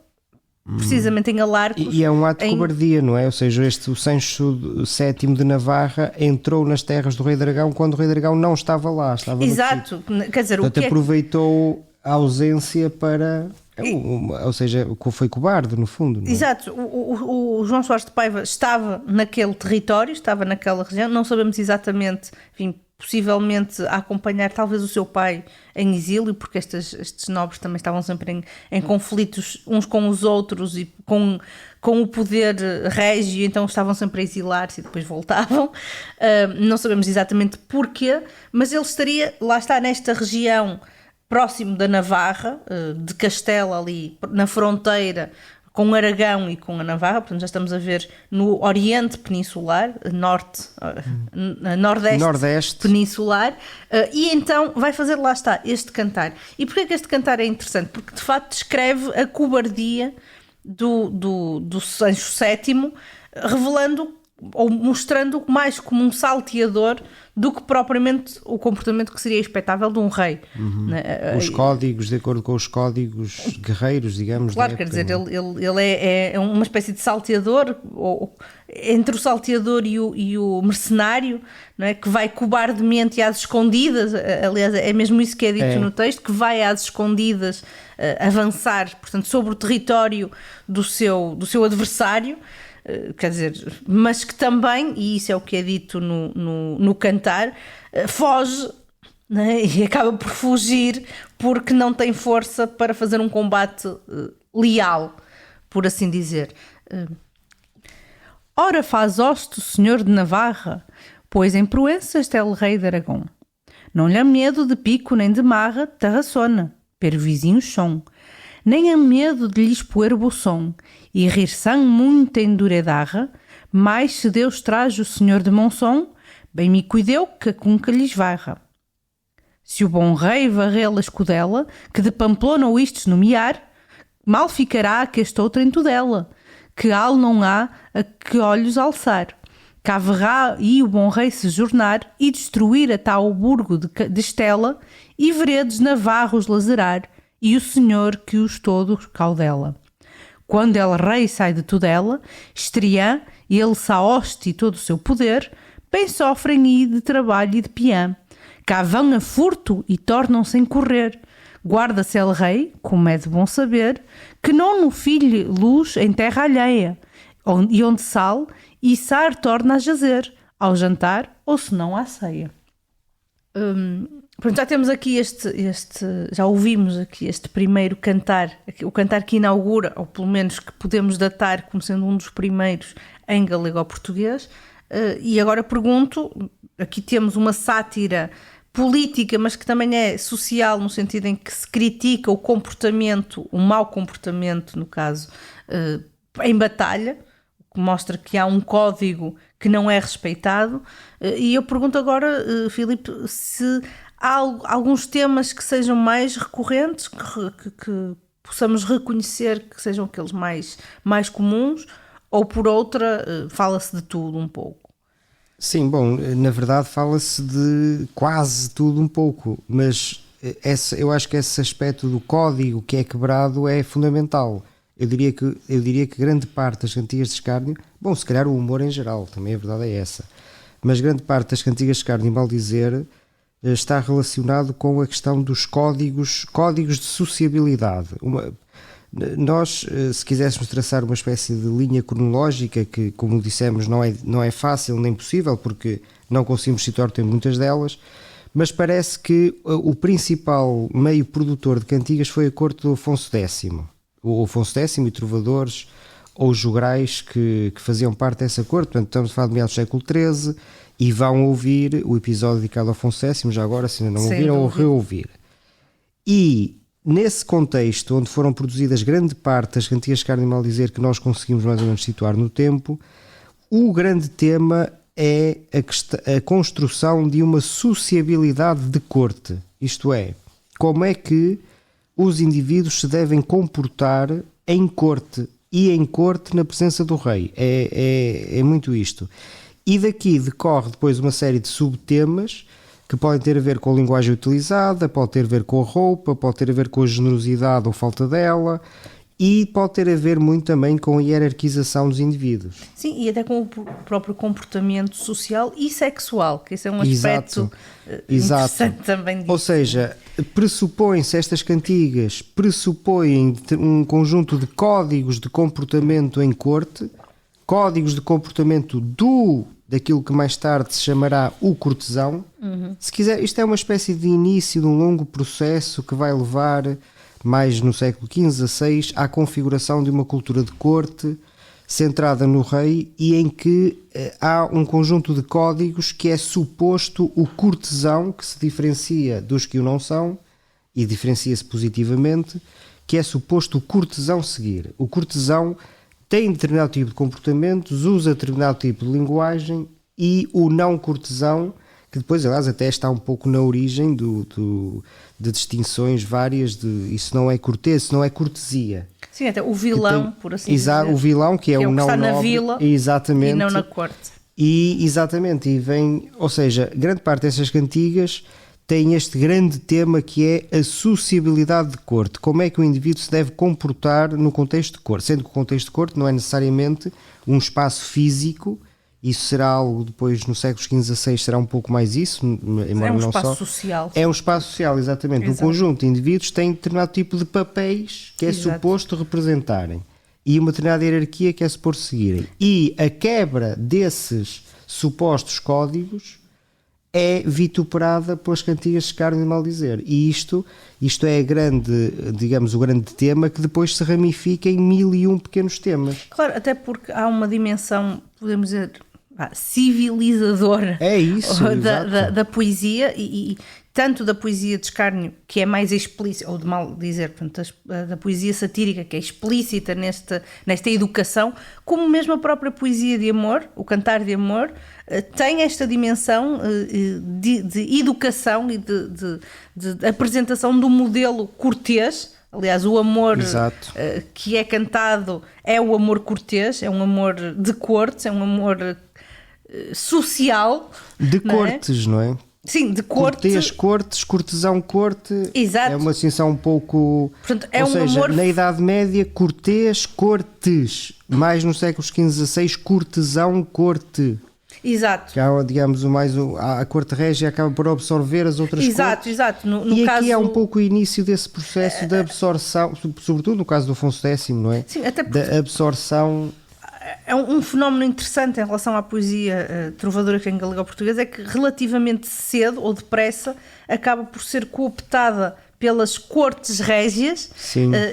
precisamente em Alarcos. E é um ato de cobardia, não é? Ou seja, o Sancho VII de Navarra entrou nas terras do rei de Aragão quando o rei de Aragão não estava lá. Exato. Quer dizer, portanto, aproveitou a ausência para... Ou seja, foi cobarde, no fundo. Não é? Exato. O João Soares de Paiva estava naquele território, estava naquela região, não sabemos exatamente, enfim, possivelmente a acompanhar talvez o seu pai em exílio, porque estes nobres também estavam sempre em conflitos uns com os outros e com o poder régio, então estavam sempre a exilar-se e depois voltavam. Não sabemos exatamente porquê, mas ele estaria, lá está, nesta região próximo da Navarra, de Castela, ali na fronteira com Aragão e com a Navarra, portanto já estamos a ver no Oriente Peninsular, Nordeste Peninsular, e então vai fazer, lá está, este cantar. E porquê é que este cantar é interessante? Porque de facto descreve a cobardia do Sancho VII, revelando ou mostrando mais como um salteador do que propriamente o comportamento que seria expectável de um rei. Os códigos, de acordo com os códigos guerreiros, digamos. Claro, quer dizer, ele é uma espécie de salteador, entre o salteador e o mercenário, não é? Que vai cobardemente e às escondidas, aliás, é mesmo isso que é dito no texto, que vai às escondidas avançar, portanto, sobre o território do seu adversário. Quer dizer, mas que também, e isso é o que é dito no cantar, foge, né? E acaba por fugir porque não tem força para fazer um combate leal, por assim dizer. Ora faz hoste o senhor de Navarra, pois em proença está el rei de Aragão. Não lhe há medo de pico nem de marra, tarraçona, per vizinhos som. Nem há medo de lhes poer boção, e rir-são muito em duredarra, mas se Deus traz o senhor de Monção, bem me cuideu que a cunca lhes varra. Se o bom rei varrê-la escudela, que de Pamplona ou istes nomear, mal ficará que este outro em tudela, que al não há a que olhos alçar. Cá verrá e o bom rei se jornar e destruir a tal burgo de Estela, e veredes navarros lazerar, e o senhor que os todos caudela. Quando el rei sai de Tudela, Estriã e ele Saoste e todo o seu poder, bem sofrem e de trabalho e de piã. Cá vão a furto e tornam-se em correr. Guarda-se el rei, como é de bom saber, que não no filho luz em terra alheia, e onde sal, e sar torna a jazer, ao jantar ou se não à ceia. Pronto, já temos aqui já ouvimos aqui este primeiro cantar, o cantar que inaugura, ou pelo menos que podemos datar como sendo um dos primeiros em galego-português, e agora pergunto, aqui temos uma sátira política, mas que também é social, no sentido em que se critica o comportamento, o mau comportamento, no caso, em batalha, o que mostra que há um código que não é respeitado, e eu pergunto agora, Filipe, se há alguns temas que sejam mais recorrentes, que possamos reconhecer que sejam aqueles mais comuns, ou por outra, fala-se de tudo um pouco. Sim, bom, na verdade fala-se de quase tudo um pouco, mas eu acho que esse aspecto do código que é quebrado é fundamental. Eu diria que grande parte das cantigas de escárnio, bom, se calhar o humor em geral, também a verdade é essa, mas grande parte das cantigas de escárnio e maldizer está relacionado com a questão dos códigos de sociabilidade. Nós, se quiséssemos traçar uma espécie de linha cronológica, que, como dissemos, não é fácil nem possível, porque não conseguimos situar em muitas delas, mas parece que o principal meio produtor de cantigas foi a corte do Afonso X. O Afonso X e trovadores ou jograis que faziam parte dessa corte. Portanto, estamos a falar de meados do século XIII e vão ouvir o episódio dedicado ao Afonso X, já agora, se ainda não ouviram, ou reouvir. E nesse contexto, onde foram produzidas grande parte das cantigas de escárnio e maldizer que nós conseguimos mais ou menos situar no tempo, o grande tema é a construção de uma sociabilidade de corte. Isto é, como é que os indivíduos se devem comportar em corte e em corte na presença do rei. É muito isto. E daqui decorre depois uma série de subtemas que podem ter a ver com a linguagem utilizada, pode ter a ver com a roupa, pode ter a ver com a generosidade ou falta dela, e pode ter a ver muito também com a hierarquização dos indivíduos. Sim, e até com o próprio comportamento social e sexual, que esse é um aspecto interessante também disso. Ou seja, estas cantigas pressupõem um conjunto de códigos de comportamento em corte, códigos de comportamento daquilo que mais tarde se chamará o cortesão. Se quiser, isto é uma espécie de início de um longo processo que vai levar, mais no século XV a XVI, à configuração de uma cultura de corte centrada no rei e em que há um conjunto de códigos que é suposto o cortesão, que se diferencia dos que o não são, e diferencia-se positivamente, que é suposto o cortesão seguir. O cortesão tem determinado tipo de comportamentos, usa determinado tipo de linguagem, e o não cortesão, que depois, aliás, até está um pouco na origem de distinções várias de isso não é cortês, isso não é cortesia. Sim, até o vilão, por assim dizer. O vilão, que é o não está nobre, na vila exatamente, e não na corte. E vem, ou seja, grande parte dessas cantigas tem este grande tema que é a sociabilidade de corte. Como é que o indivíduo se deve comportar no contexto de corte? Sendo que o contexto de corte não é necessariamente um espaço físico, isso será algo depois no século XV a XVI, será um pouco mais isso, embora é um não espaço só. social. É um espaço social, exatamente. Exato. Um conjunto de indivíduos tem determinado tipo de papéis que é suposto representarem e uma determinada hierarquia que é suposto seguirem. E a quebra desses supostos códigos é vituperada pelas cantigas de escárnio e maldizer. E isto é o grande tema que depois se ramifica em 1001 pequenos temas. Claro, até porque há uma dimensão, podemos dizer, civilizadora da poesia e tanto da poesia de escárnio, que é mais explícita, ou de maldizer, portanto, da poesia satírica, que é explícita nesta educação, como mesmo a própria poesia de amor, o cantar de amor, tem esta dimensão de educação e de apresentação do modelo cortês. Aliás, o amor que é cantado é o amor cortês, é um amor de cortes, é um amor social. De cortes, não é? Sim, de corte. Cortês, cortes, cortesão, corte. Exato. É uma distinção um pouco... Portanto, é ou um seja, amor... na Idade Média, cortês, cortes. Mais nos séculos XV e XVI, cortesão, corte. Exato. Que há, digamos, a corte régia acaba por absorver as outras cortes. Exato. No E caso... aqui é um pouco o início desse processo de absorção, sobretudo no caso do Afonso X, não é? Sim, até porque... Da absorção... É um fenómeno interessante em relação à poesia trovadora em galego-português, é que relativamente cedo ou depressa acaba por ser cooptada pelas cortes régias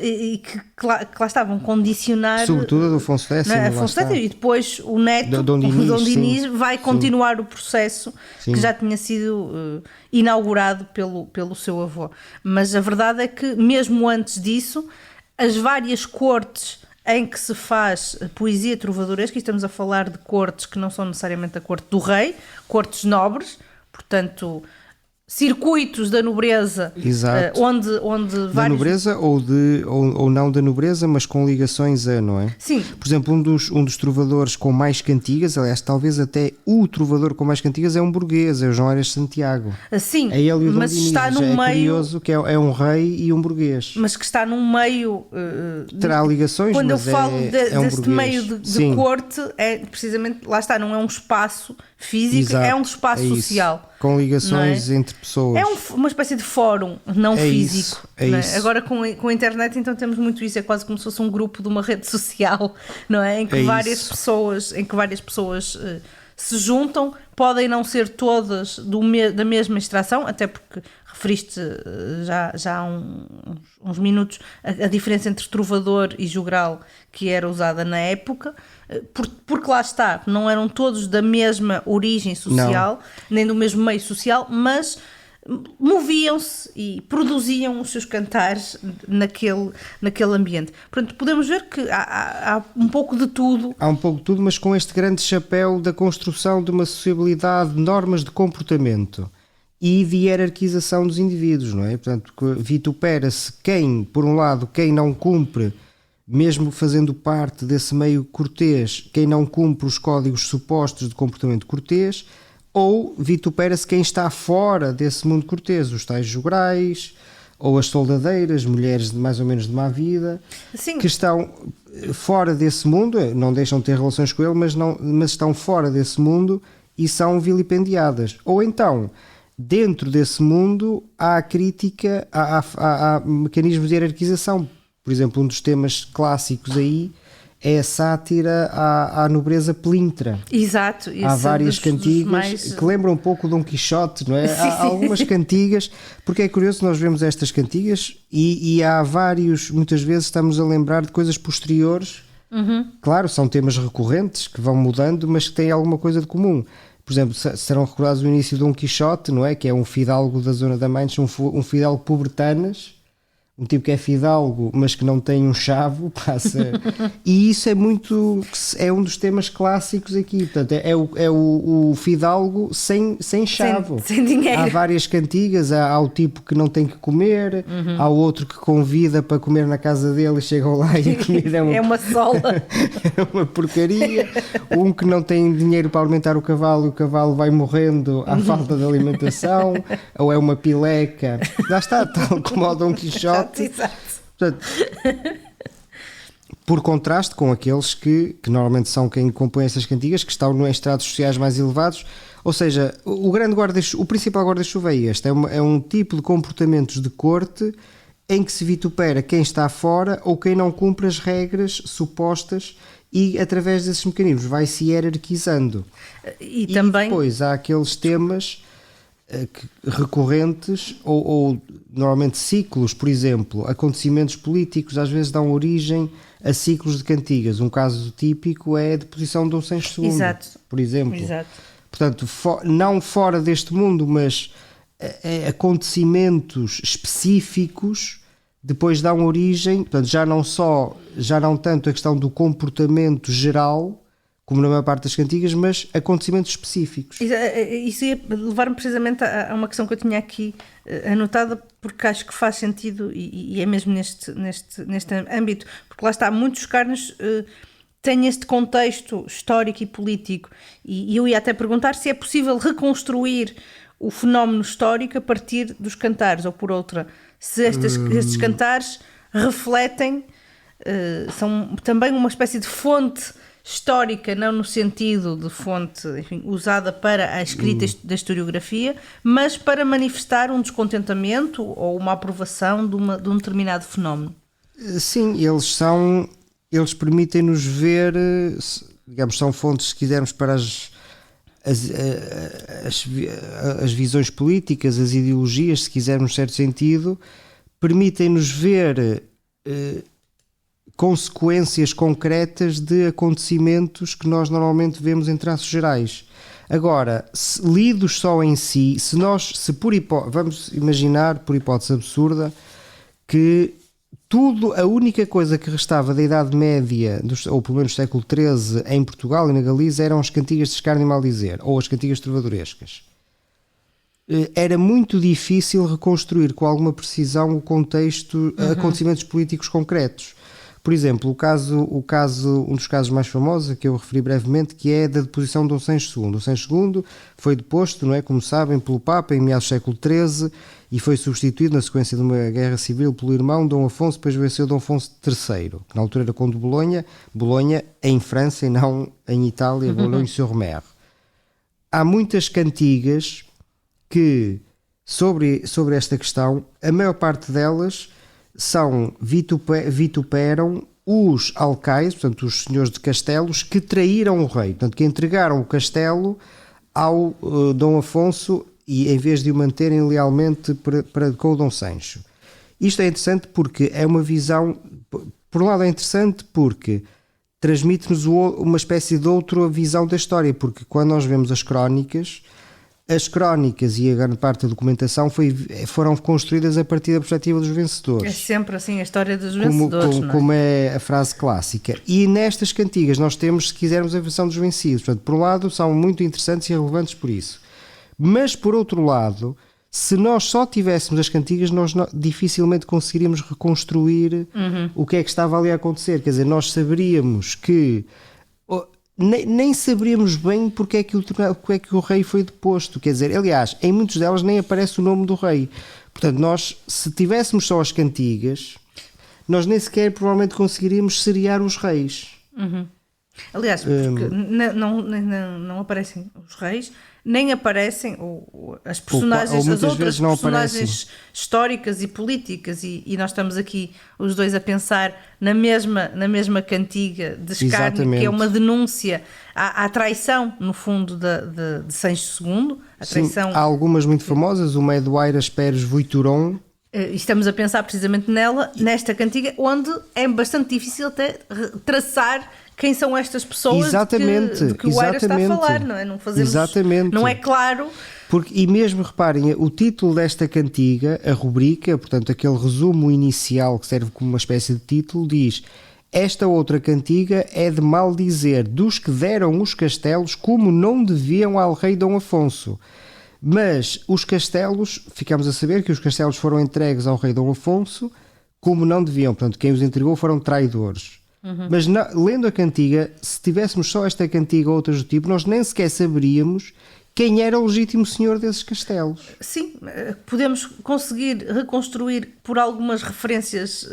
e que lá estavam condicionar... Sobretudo a do Afonso X. Afonso X e depois o neto, Dom Dinis, vai continuar o processo que já tinha sido inaugurado pelo seu avô. Mas a verdade é que mesmo antes disso, as várias cortes em que se faz poesia trovadoresca, e estamos a falar de cortes que não são necessariamente a corte do rei, cortes nobres, portanto, circuitos da nobreza, onde vários... Da nobreza ou não da nobreza, mas com ligações a, não é? Sim. Por exemplo, um dos trovadores com mais cantigas, aliás, talvez até o trovador com mais cantigas é um burguês, é o João Aires de Santiago. Sim, é ele e o Dom mas Dinis. está num meio... curioso que é um rei e um burguês. Mas que está num meio... Terá ligações, quando mas eu falo é um deste burguês. meio de corte, é precisamente, lá está, não é um espaço físico, Exato, é um espaço social. Com ligações entre pessoas. É uma espécie de fórum não físico. Isso. Agora com a internet então temos muito isso, é quase como se fosse um grupo de uma rede social, não é? Em que várias pessoas se juntam, podem não ser todas da mesma extração, até porque referiste já há uns minutos a diferença entre trovador e jogral que era usada na época, porque lá está, não eram todos da mesma origem social, nem do mesmo meio social, mas moviam-se e produziam os seus cantares naquele ambiente. Portanto, podemos ver que há um pouco de tudo. Há um pouco de tudo, mas com este grande chapéu da construção de uma sociabilidade de normas de comportamento e de hierarquização dos indivíduos, não é? Portanto, vitupera-se por um lado, quem não cumpre, mesmo fazendo parte desse meio cortês, quem não cumpre os códigos supostos de comportamento cortês, ou vitupera-se quem está fora desse mundo cortês, os tais jograis, ou as soldadeiras, mulheres mais ou menos de má vida, Sim. que estão fora desse mundo, não deixam de ter relações com ele, mas estão fora desse mundo e são vilipendiadas. Ou então, dentro desse mundo, há crítica, há mecanismos de hierarquização. Por exemplo, um dos temas clássicos aí é a sátira à nobreza pelintra. Exato. Há várias cantigas que lembram um pouco de Dom Quixote, não é? Há algumas cantigas, porque é curioso, nós vemos estas cantigas e há vários, muitas vezes estamos a lembrar de coisas posteriores. Claro, são temas recorrentes que vão mudando, mas que têm alguma coisa de comum. Por exemplo, serão recordados o início de Dom Quixote, não é? Que é um fidalgo da zona da Mancha, um fidalgo pobretanas, um tipo que é fidalgo, mas que não tem um chavo, passa. E isso é um dos temas clássicos aqui. Portanto, é o fidalgo sem chavo. Sem dinheiro. Há várias cantigas, há o tipo que não tem que comer, há o outro que convida para comer na casa dele e chegam lá e a comida é uma sola. é uma porcaria. Um que não tem dinheiro para alimentar o cavalo e o cavalo vai morrendo à falta de alimentação, ou é uma pileca. Lá está, tal como o Dom Quixote. Exato. Portanto, por contraste com aqueles que normalmente são quem compõe essas cantigas, que estão em estratos sociais mais elevados, ou seja, o principal guarda-chuva é este, é um tipo de comportamentos de corte em que se vitupera quem está fora ou quem não cumpre as regras supostas e através desses mecanismos vai-se hierarquizando. E também... depois há aqueles temas recorrentes ou normalmente ciclos, por exemplo, acontecimentos políticos às vezes dão origem a ciclos de cantigas. Um caso típico é a deposição de um Sancho II, Exato. por exemplo. Exato. Portanto, não fora deste mundo, mas acontecimentos específicos depois dão origem, portanto, já não tanto a questão do comportamento geral, como na maior parte das cantigas, mas acontecimentos específicos. Isso ia levar-me precisamente a uma questão que eu tinha aqui anotada, porque acho que faz sentido e é mesmo neste âmbito, porque lá está, muitos carnes têm este contexto histórico e político, e eu ia até perguntar se é possível reconstruir o fenómeno histórico a partir dos cantares, ou por outra, se estes cantares refletem, são também uma espécie de fonte histórica, não no sentido de fonte, enfim, usada para a escrita da historiografia, mas para manifestar um descontentamento ou uma aprovação de um determinado fenómeno. Sim, eles permitem-nos ver, digamos, são fontes, se quisermos, para as visões políticas, as ideologias, se quisermos, em certo sentido, permitem-nos ver consequências concretas de acontecimentos que nós normalmente vemos em traços gerais. Agora, lidos só em si, vamos imaginar, por hipótese absurda, que a única coisa que restava da Idade Média, ou pelo menos do século XIII, em Portugal e na Galiza, eram as cantigas de escárnio e maldizer, ou as cantigas trovadorescas. Era muito difícil reconstruir com alguma precisão o contexto, acontecimentos políticos concretos. Por exemplo, um dos casos mais famosos, que eu referi brevemente, que é da deposição de Dom Sancho II. Dom Sancho II foi deposto, não é, como sabem, pelo Papa em meados do século XIII e foi substituído na sequência de uma guerra civil pelo irmão Dom Afonso, depois venceu Dom Afonso III, que na altura era conde de Bolonha em França e não em Itália, Boulogne-sur-Mer. Há muitas cantigas que, sobre esta questão, a maior parte delas vituperam os alcaides, portanto os senhores de castelos, que traíram o rei, portanto que entregaram o castelo ao Dom Afonso e em vez de o manterem lealmente com o Dom Sancho. Isto é interessante porque é uma visão, por um lado é interessante porque transmite-nos uma espécie de outra visão da história, porque quando nós vemos as crónicas e a grande parte da documentação foram construídas a partir da perspectiva dos vencedores. É sempre assim a história dos vencedores, como é a frase clássica. E nestas cantigas nós temos, se quisermos, a versão dos vencidos. Portanto, por um lado, são muito interessantes e relevantes por isso. Mas, por outro lado, se nós só tivéssemos as cantigas, nós dificilmente conseguiríamos reconstruir o que é que estava ali a acontecer. Quer dizer, nós saberíamos que... Nem saberíamos bem porque é que o rei foi deposto. Quer dizer, aliás, em muitas delas nem aparece o nome do rei. Portanto, nós, se tivéssemos só as cantigas, nós nem sequer provavelmente conseguiríamos seriar os reis. Aliás, porque não aparecem os reis, nem aparecem as personagens, as outras personagens históricas e políticas, e nós estamos aqui os dois a pensar na mesma cantiga de escárnio, que é uma denúncia à traição, no fundo, de Sancho II. Sim, há algumas muito famosas, uma é do Airas Pérez Voituron. Estamos a pensar precisamente nesta cantiga, onde é bastante difícil até traçar quem são estas pessoas de que o Aira está a falar, não é? Não é claro. E mesmo, reparem, o título desta cantiga, a rubrica, portanto aquele resumo inicial que serve como uma espécie de título, diz: esta outra cantiga é de maldizer dos que deram os castelos como não deviam ao rei Dom Afonso. Mas os castelos, ficamos a saber que os castelos foram entregues ao rei Dom Afonso como não deviam, portanto quem os entregou foram traidores. Mas lendo a cantiga, se tivéssemos só esta cantiga ou outras do tipo, nós nem sequer saberíamos quem era o legítimo senhor desses castelos. Sim, podemos conseguir reconstruir por algumas referências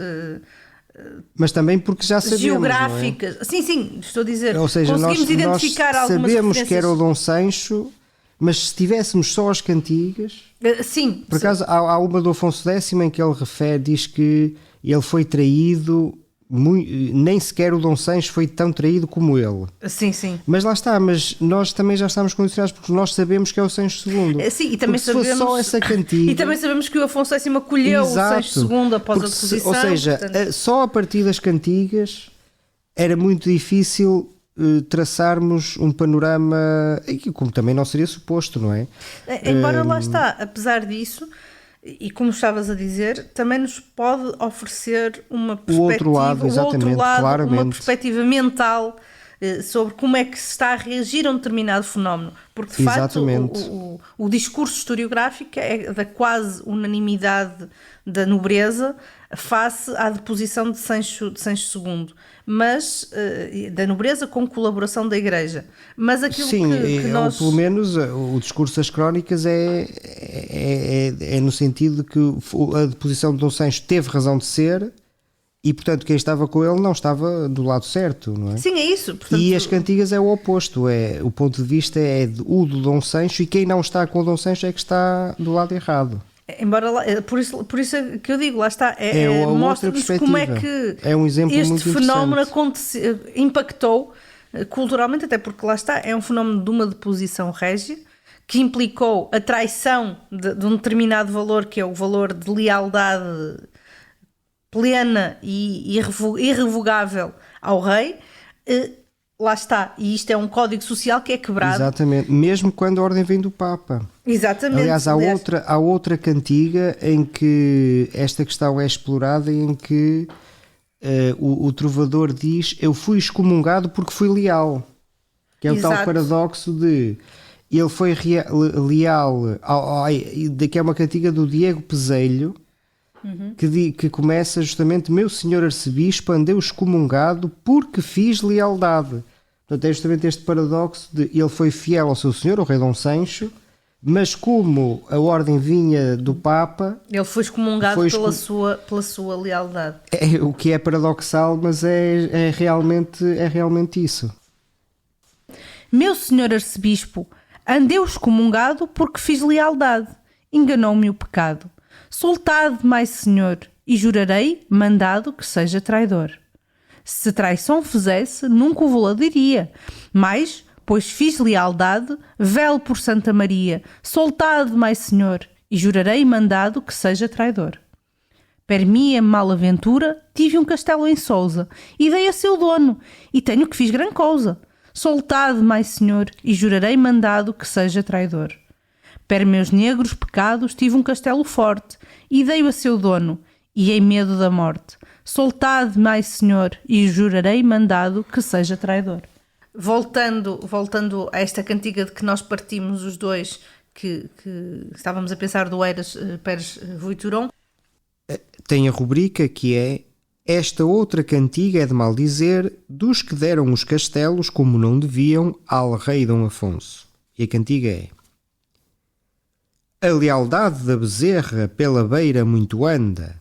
mas também porque já sabemos, geográficas. Não é? Sim, estou a dizer. Ou seja, conseguimos identificar nós algumas sabemos referências. que era o Dom Sancho, mas se tivéssemos só as cantigas... Sim. Por acaso, há uma do Afonso X em que ele diz que ele foi traído... nem sequer o Dom Sancho foi tão traído como ele. Sim. Mas lá está, mas nós também já estamos condicionados porque nós sabemos que é o Sancho II. Sim, e também sabemos, se fosse só essa cantiga... E também sabemos que o Afonso X acolheu o Sancho II após a deposição. Ou seja, só a partir das cantigas era muito difícil traçarmos um panorama, como também não seria suposto, não é? Embora lá está, apesar disso... E como estavas a dizer, também nos pode oferecer uma perspectiva, o outro lado, claramente, uma perspectiva mental sobre como é que se está a reagir a um determinado fenómeno. Porque, de facto, o discurso historiográfico é da quase unanimidade da nobreza face à deposição de Sancho II, mas da nobreza com colaboração da Igreja. Mas aquilo que nós... pelo menos o discurso das crónicas é no sentido de que a deposição de Dom Sancho teve razão de ser e, portanto, quem estava com ele não estava do lado certo, não é? Sim, é isso. Portanto... E as cantigas é o oposto, o ponto de vista é o do Dom Sancho, e quem não está com o Dom Sancho é que está do lado errado. Embora por isso é que eu digo, lá está, mostra-nos como é que um exemplo este muito fenómeno impactou culturalmente, até porque lá está, é um fenómeno de uma deposição régia que implicou a traição de um determinado valor, que é o valor de lealdade plena e irrevogável ao rei. Lá está, e isto é um código social que é quebrado. Exatamente, mesmo quando a ordem vem do Papa. Exatamente. Aliás, há outra cantiga em que esta questão é explorada, em que o trovador diz: eu fui excomungado porque fui leal. Que é o tal paradoxo de ele foi leal que é uma cantiga do Diego Peselho, que começa justamente: meu senhor arcebispo, andei excomungado porque fiz lealdade. Portanto, é justamente este paradoxo de ele foi fiel ao seu senhor, o rei Dom Sancho, mas como a ordem vinha do Papa, ele foi excomungado pela sua lealdade. O que é paradoxal, mas é realmente isso. Meu senhor arcebispo, andei excomungado porque fiz lealdade. Enganou-me o pecado. Soltado, mais senhor, e jurarei, mandado, que seja traidor. Se traição fizesse, nunca o vou diria, mas, pois fiz lealdade, velo por Santa Maria, soltado, mais senhor, e jurarei, mandado, que seja traidor. Per minha malaventura, tive um castelo em Sousa, e dei a seu dono, e tenho que fiz gran cousa. Soltado, mais senhor, e jurarei, mandado, que seja traidor. Per meus negros pecados tive um castelo forte, e dei-o a seu dono, e em medo da morte. Soltado, mais senhor, e jurarei, mandado, que seja traidor. Voltando a esta cantiga de que nós partimos os dois, que estávamos a pensar do Eiras Pérez Voituron. Tem a rubrica que é: esta outra cantiga é de mal dizer dos que deram os castelos como não deviam ao rei Dom Afonso. E a cantiga é: a lealdade da bezerra pela beira muito anda,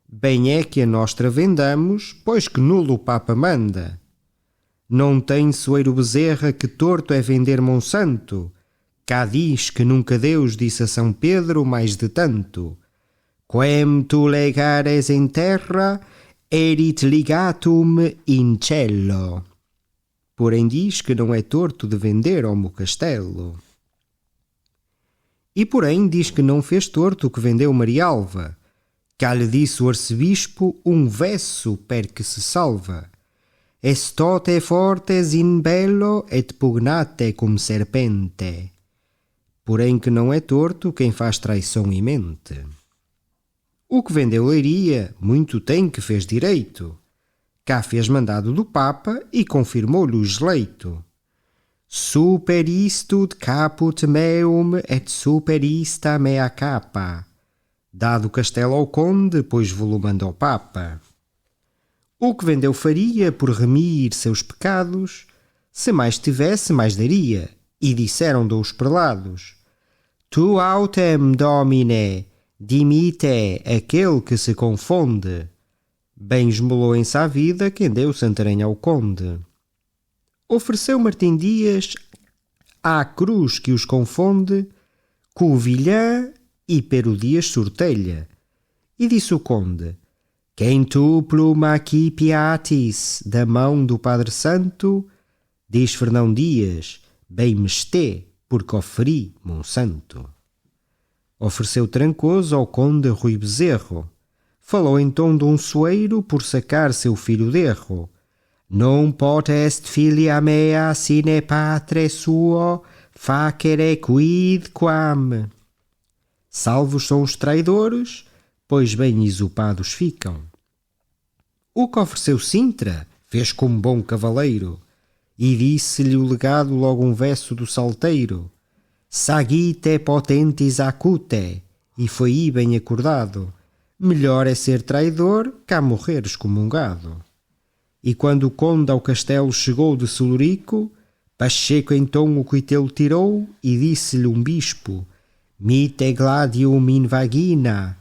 bem é que a nostra vendamos, pois que nulo o Papa manda. Não tem soeiro bezerra que torto é vender Monsanto, cá diz que nunca Deus disse a São Pedro mais de tanto. Quem tu legares em terra, erit ligatum in cielo. Porém diz que não é torto de vender ao meu castelo. E porém diz que não fez torto o que vendeu Marialva. Cá lhe disse o arcebispo um verso per que se salva. Estote fortes in bello et pugnate cum serpente. Porém que não é torto quem faz traição e mente. O que vendeu Leiria muito tem que fez direito. Cá fez mandado do Papa e confirmou-lhe o esleito. Super istud caput meum et super ista mea capa. Dado o castelo ao conde, pois vou-lo manda ao Papa. O que vendeu faria por remir seus pecados, se mais tivesse, mais daria. E disseram-do os prelados: Tu autem, domine, dimite aquele que se confonde. Bem esmolou em sua vida quem deu Santarém ao conde. Ofereceu Martim Dias à cruz que os confonde, Covilhã e Pero Dias sortelha. E disse o conde: quem tu pluma aqui piatis da mão do Padre Santo, diz Fernão Dias, bem me esté, porque oferi Monsanto. Ofereceu Trancoso ao conde Rui Bezerro. Falou então de um soeiro por sacar seu filho d'erro. Non potest filia mea sine patre suo facere quid quam. Salvos são os traidores, pois bem isupados ficam. O que ofereceu Sintra fez como bom cavaleiro, e disse-lhe o legado logo um verso do salteiro: Sagite potentis acute, e foi aí bem acordado, melhor é ser traidor cá morrer excomungado. E quando o conde ao castelo chegou de Celurico, Pacheco então o coitelo tirou e disse-lhe um bispo: Mite gladium in vagina,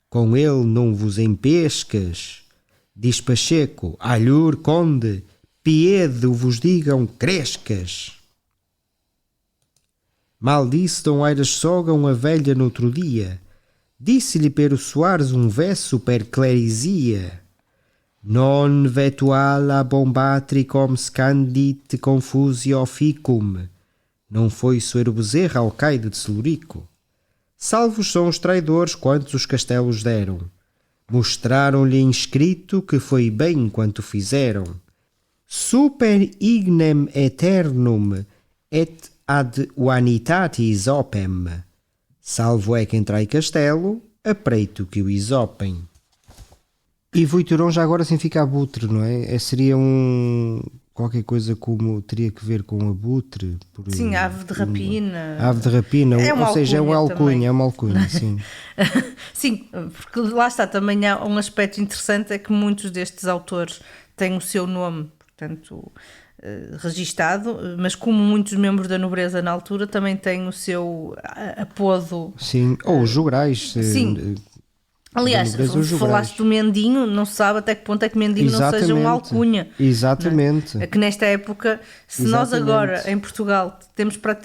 com ele não vos empescas. Diz Pacheco: Alhur, conde, piedo vos digam crescas. Mal disse Dom Airas Sogam a velha no outro dia, disse-lhe Pero Soares um verso per clerisia: Non vetuala bombatri com scandit confusio ficum. Não foi Soeiro Bezerra alcaide de Celurico. Salvos são os traidores quantos os castelos deram. Mostraram-lhe inscrito que foi bem quanto fizeram. Super ignem eternum et ad vanitatis opem. Salvo é quem trai castelo, a preito que o isopem. E Voiturão já agora significa abutre, não é? Seria qualquer coisa como teria que ver com abutre. Sim, ave de rapina. Ave de rapina, ou seja, é uma alcunha, sim. Sim, porque lá está, também há um aspecto interessante, é que muitos destes autores têm o seu nome, portanto, registado, mas como muitos membros da nobreza na altura também têm o seu apodo. Sim, ou os jograis. Sim. Aliás, falaste do Mendinho, não se sabe até que ponto é que Mendinho não seja uma alcunha. Exatamente. É que nesta época, se nós agora em Portugal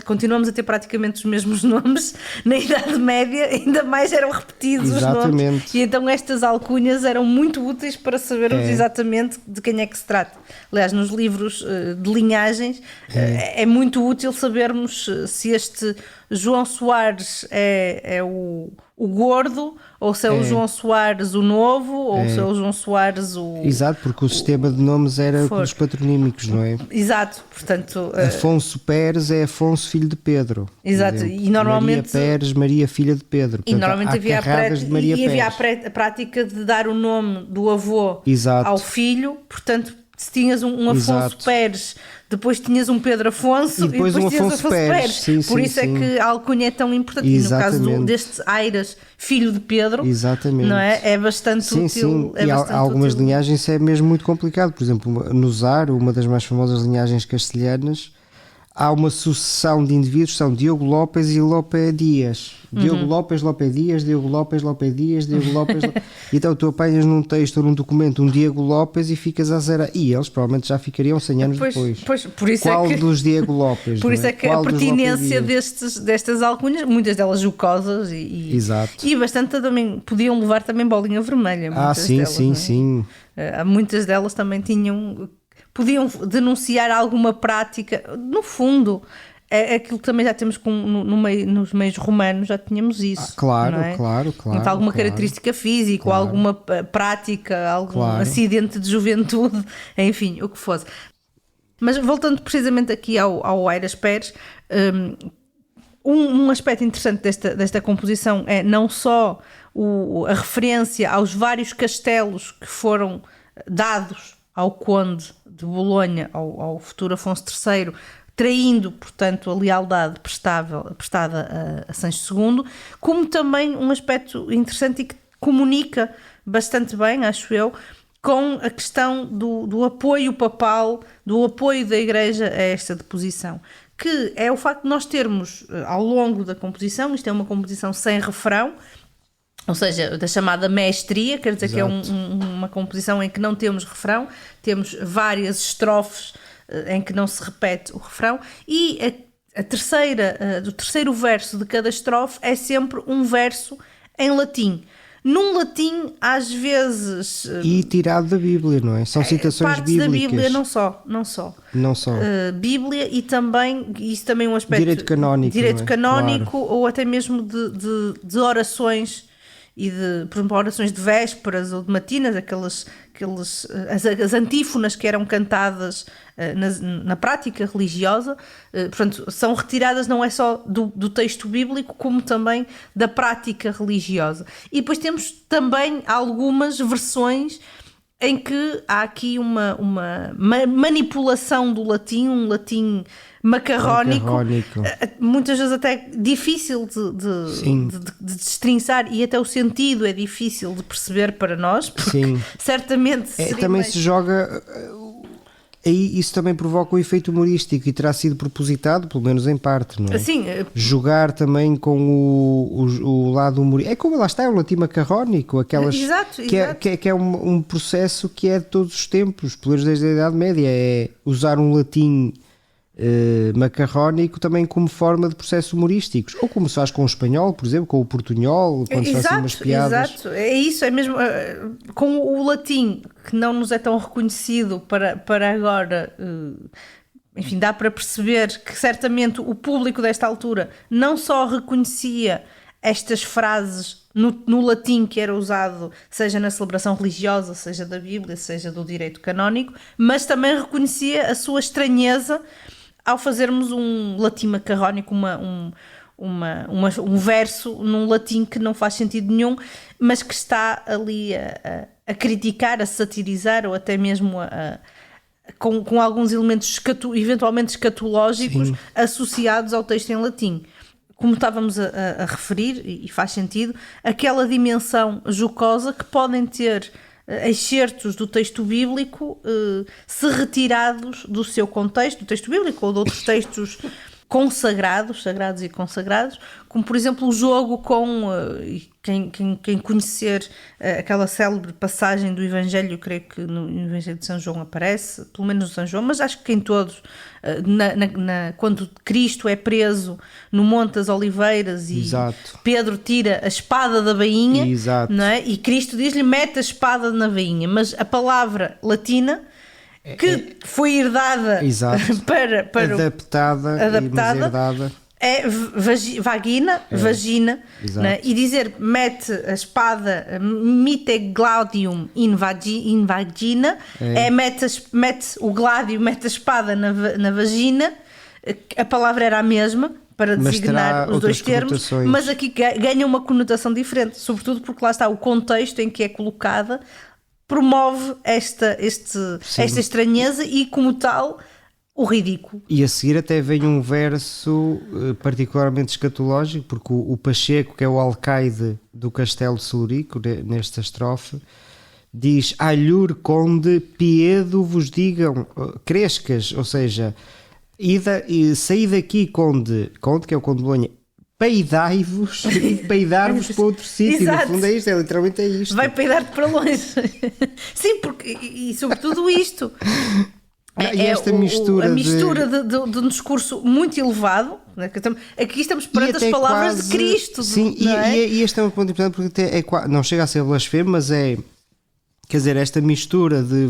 continuamos a ter praticamente os mesmos nomes, na Idade Média ainda mais eram repetidos os nomes. E então estas alcunhas eram muito úteis para sabermos exatamente de quem é que se trata. Aliás, nos livros de linhagens é muito útil sabermos se este João Soares é o gordo, ou se é o João Soares o novo, ou se é o João Soares o... Exato, porque o sistema de nomes era com os patronímicos, não é? Exato, portanto... Afonso Pérez é Afonso, filho de Pedro. Exato, e normalmente... Maria Pérez, Maria, filha de Pedro. Portanto, e normalmente havia a prática de dar o nome do avô ao filho, portanto, se tinhas um Afonso Pérez... Depois tinhas um Pedro Afonso e depois tinhas Afonso Pérez. Sim, por isso é que a alcunha é tão importante. Exatamente. No caso deste Airas, filho de Pedro, não é? É bastante útil. Sim. E há algumas linhagens é mesmo muito complicado. Por exemplo, no Zar, uma das mais famosas linhagens castelhanas, há uma sucessão de indivíduos, são Diogo Lopes e Lope Dias. Diogo Lopes, Lope Dias, Diogo Lopes, Lope Dias, Diogo Lopes... Então tu apanhas num texto ou num documento um Diego Lopes e ficas a zerar. E eles provavelmente já ficariam 100 anos depois. Por isso qual dos Diego Lopes? Por isso é que a pertinência destas alcunhas, muitas delas jocosas e bastante também, podiam levar também bolinha vermelha. Sim. Muitas delas também podiam denunciar alguma prática, no fundo, é aquilo que também já temos nos meios romanos, já tínhamos isso. Claro. Então, alguma característica física, ou alguma prática, algum acidente de juventude, enfim, o que fosse. Mas voltando precisamente aqui ao Airas Pérez, um aspecto interessante desta composição é não só a referência aos vários castelos que foram dados ao conde de Bolonha, ao futuro Afonso III, traindo, portanto, a lealdade prestada a Sancho II, como também um aspecto interessante e que comunica bastante bem, acho eu, com a questão do apoio papal, do apoio da Igreja a esta deposição, que é o facto de nós termos, ao longo da composição, isto é uma composição sem refrão, ou seja, da chamada mestria, quer dizer que é uma composição em que não temos refrão, temos várias estrofes em que não se repete o refrão, e do terceiro verso de cada estrofe é sempre um verso em latim. Num latim, às vezes... E tirado da Bíblia, não é? São citações partes bíblicas. Da Bíblia, não só. Bíblia e também, isso também é um aspecto... Direito canónico, claro. Ou até mesmo de orações, e por exemplo, orações de vésperas ou de matinas, as antífonas que eram cantadas na prática religiosa, portanto, são retiradas não é só do texto bíblico, como também da prática religiosa. E depois temos também algumas versões em que há aqui uma manipulação do latim, um latim macarrónico, muitas vezes até difícil de destrinçar, e até o sentido é difícil de perceber para nós, porque certamente também se joga. Aí isso também provoca um efeito humorístico e terá sido propositado, pelo menos em parte, não é? Assim, jogar também com o lado humorístico. É como lá está, é o latim macarrónico, aquelas, exato. Que é um processo que é de todos os tempos, pelo menos desde a Idade Média, é usar um latim macarrónico também como forma de processos humorísticos, ou como se faz com o espanhol, por exemplo, com o portunhol, quando se fazem umas piadas. Exato, é isso, é mesmo com o latim, que não nos é tão reconhecido para agora, enfim, dá para perceber que certamente o público desta altura não só reconhecia estas frases no latim que era usado, seja na celebração religiosa, seja da Bíblia, seja do direito canónico, mas também reconhecia a sua estranheza ao fazermos um latim macarrónico, um verso num latim que não faz sentido nenhum, mas que está ali a criticar, a satirizar, ou até mesmo com alguns elementos eventualmente escatológicos associados ao texto em latim. Como estávamos a referir, e faz sentido, aquela dimensão jocosa que podem ter excertos do texto bíblico se retirados do seu contexto, do texto bíblico ou de outros textos consagrados, sagrados e consagrados, como por exemplo o jogo com quem conhecer aquela célebre passagem do Evangelho, creio que no Evangelho de São João aparece, pelo menos no São João, mas acho que em todos, quando Cristo é preso no Monte das Oliveiras e Pedro tira a espada da bainha, não é? E Cristo diz-lhe: mete a espada na bainha, mas a palavra latina que foi herdada para adaptada e herdada é vagina, né? E dizer mete a espada, mite gladium in vagina, mete o gládio, mete a espada na vagina. A palavra era a mesma para designar os dois termos, mas aqui ganha uma conotação diferente, sobretudo porque lá está o contexto em que é colocada, promove esta estranheza e, como tal, o ridículo. E a seguir até vem um verso particularmente escatológico, porque o Pacheco, que é o alcaide do Castelo de Celurico, nesta estrofe, diz: Alhur conde, piedo vos digam, crescas, ou seja, saí daqui conde, que é o conde de Bolonha, peidai-vos e peidar-vos para outro sítio. No fundo é isto, literalmente é isto. Vai peidar-te para longe. Sim, porque, e sobretudo isto. E esta mistura de um discurso muito elevado, né? Aqui estamos perante as palavras quase, de Cristo. Sim, e este é um ponto importante, porque até não chega a ser blasfemo, mas quer dizer, esta mistura de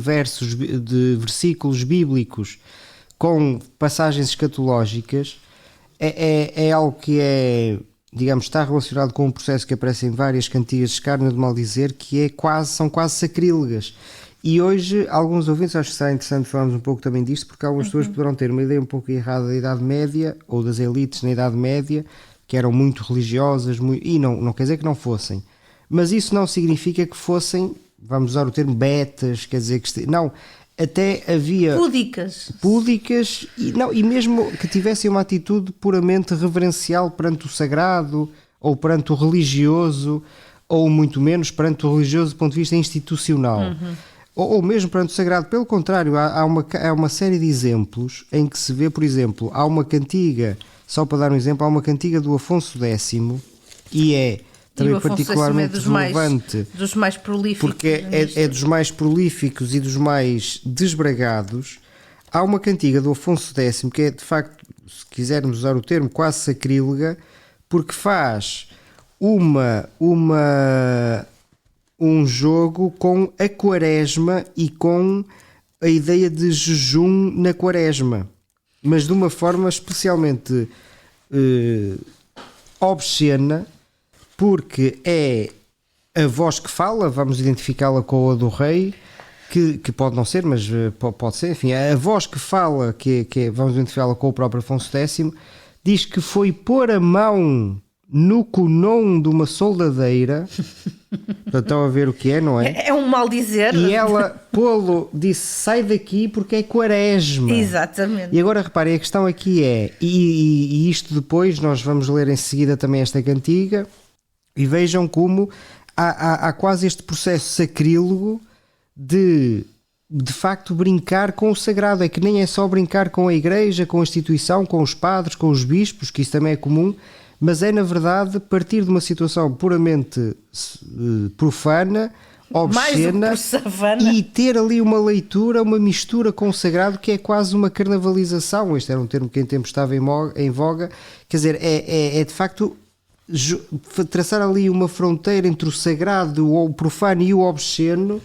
versículos bíblicos com passagens escatológicas é algo que digamos, está relacionado com um processo que aparece em várias cantigas de escárnio de maldizer, que são quase sacrílegas. E hoje, alguns ouvintes, acho que será interessante falarmos um pouco também disto, porque algumas pessoas poderão ter uma ideia um pouco errada da Idade Média, ou das elites na Idade Média, que eram muito religiosas, e não quer dizer que não fossem. Mas isso não significa que fossem, vamos usar o termo, betas, quer dizer que... Não, até havia... Púdicas, e mesmo que tivessem uma atitude puramente reverencial perante o sagrado, ou perante o religioso, ou muito menos perante o religioso do ponto de vista institucional. Ou mesmo perante o sagrado. Pelo contrário, há uma série de exemplos em que se vê, por exemplo, há uma cantiga, só para dar um exemplo, há uma cantiga do Afonso X, e é também particularmente relevante, dos mais prolíficos, porque é dos mais prolíficos e dos mais desbragados. Há uma cantiga do Afonso X que é, de facto, se quisermos usar o termo, quase sacrílega, porque faz um jogo com a quaresma e com a ideia de jejum na quaresma, mas de uma forma especialmente obscena, porque é a voz que fala, vamos identificá-la com a do rei, que pode não ser, mas pode ser, enfim, a voz que fala, vamos identificá-la com o próprio Afonso X, diz que foi pôr a mão no conon de uma soldadeira Portanto, estão a ver o que é, não é? É um mal dizer. E ela, Polo, disse, sai daqui porque é quaresma. Exatamente. E agora reparem, a questão aqui é, e isto depois, nós vamos ler em seguida também esta cantiga, e vejam como há quase este processo sacrílego de facto brincar com o sagrado. É que nem é só brincar com a igreja, com a instituição, com os padres, com os bispos, que isso também é comum, mas é na verdade partir de uma situação puramente profana, obscena, e ter ali uma leitura, uma mistura com o sagrado, que é quase uma carnavalização. Este era um termo que em tempo estava em voga. Quer dizer, é de facto traçar ali uma fronteira entre o sagrado, o profano e o obsceno,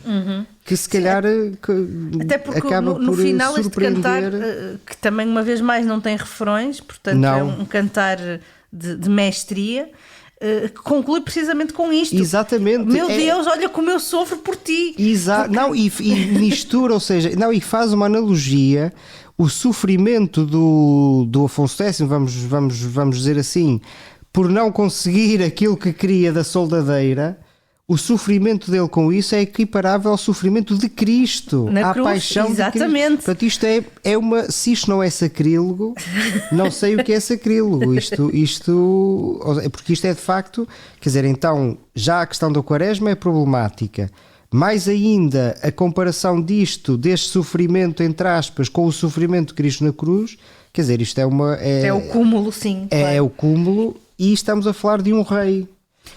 que se calhar até porque acaba no por final surpreender. este cantar, que também uma vez mais não tem refrões, portanto Não. é um cantar de mestria, conclui precisamente com isto. Exatamente. Meu Deus, olha como eu sofro por ti. Exato. Não, e mistura, ou seja, não, e faz uma analogia, o sofrimento do Afonso X, vamos dizer assim, por não conseguir aquilo que queria da soldadeira, o sofrimento dele com isso é equiparável ao sofrimento de Cristo, à cruz, paixão exatamente. de Cristo. Portanto, isto é uma... Se isto não é sacrílego, não sei o que é sacrílego. Porque isto é de facto... Quer dizer, então, já a questão da quaresma é problemática. Mais ainda, a comparação deste sofrimento, entre aspas, com o sofrimento de Cristo na cruz, quer dizer, isto é uma... É o cúmulo, sim. É o cúmulo, e estamos a falar de um rei.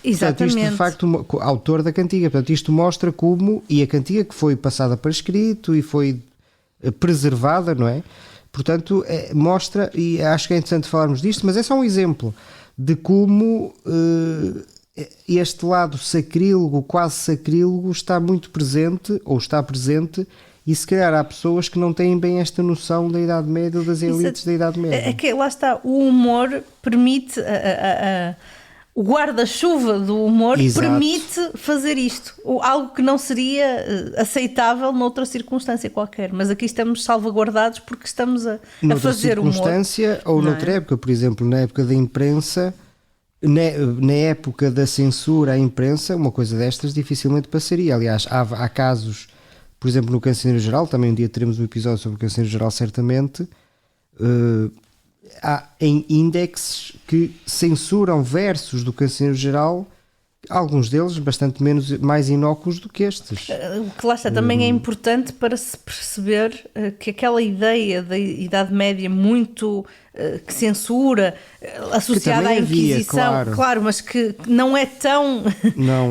Exatamente. Portanto, isto de facto, autor da cantiga, portanto, isto mostra como, e a cantiga que foi passada para escrito e foi preservada, não é? Portanto, mostra, e acho que é interessante falarmos disto, mas é só um exemplo de como este lado sacrílego, quase sacrílego, está muito presente, ou está presente, e se calhar há pessoas que não têm bem esta noção da Idade Média ou das elites da Idade Média. É que lá está, o humor permite, o guarda-chuva do humor permite fazer isto, algo que não seria aceitável noutra circunstância qualquer, mas aqui estamos salvaguardados porque estamos a fazer humor. Noutra circunstância ou noutra época, por exemplo, na época da imprensa, na época da censura à imprensa, uma coisa destas dificilmente passaria. Aliás, há casos, por exemplo, no Cancioneiro Geral, também um dia teremos um episódio sobre o Cancioneiro Geral, certamente, há em índices que censuram versos do Cancioneiro Geral, alguns deles bastante mais inócuos do que estes. O que lá está também é importante para se perceber que aquela ideia da Idade Média muito que censura, associada à Inquisição, claro, mas que não é tão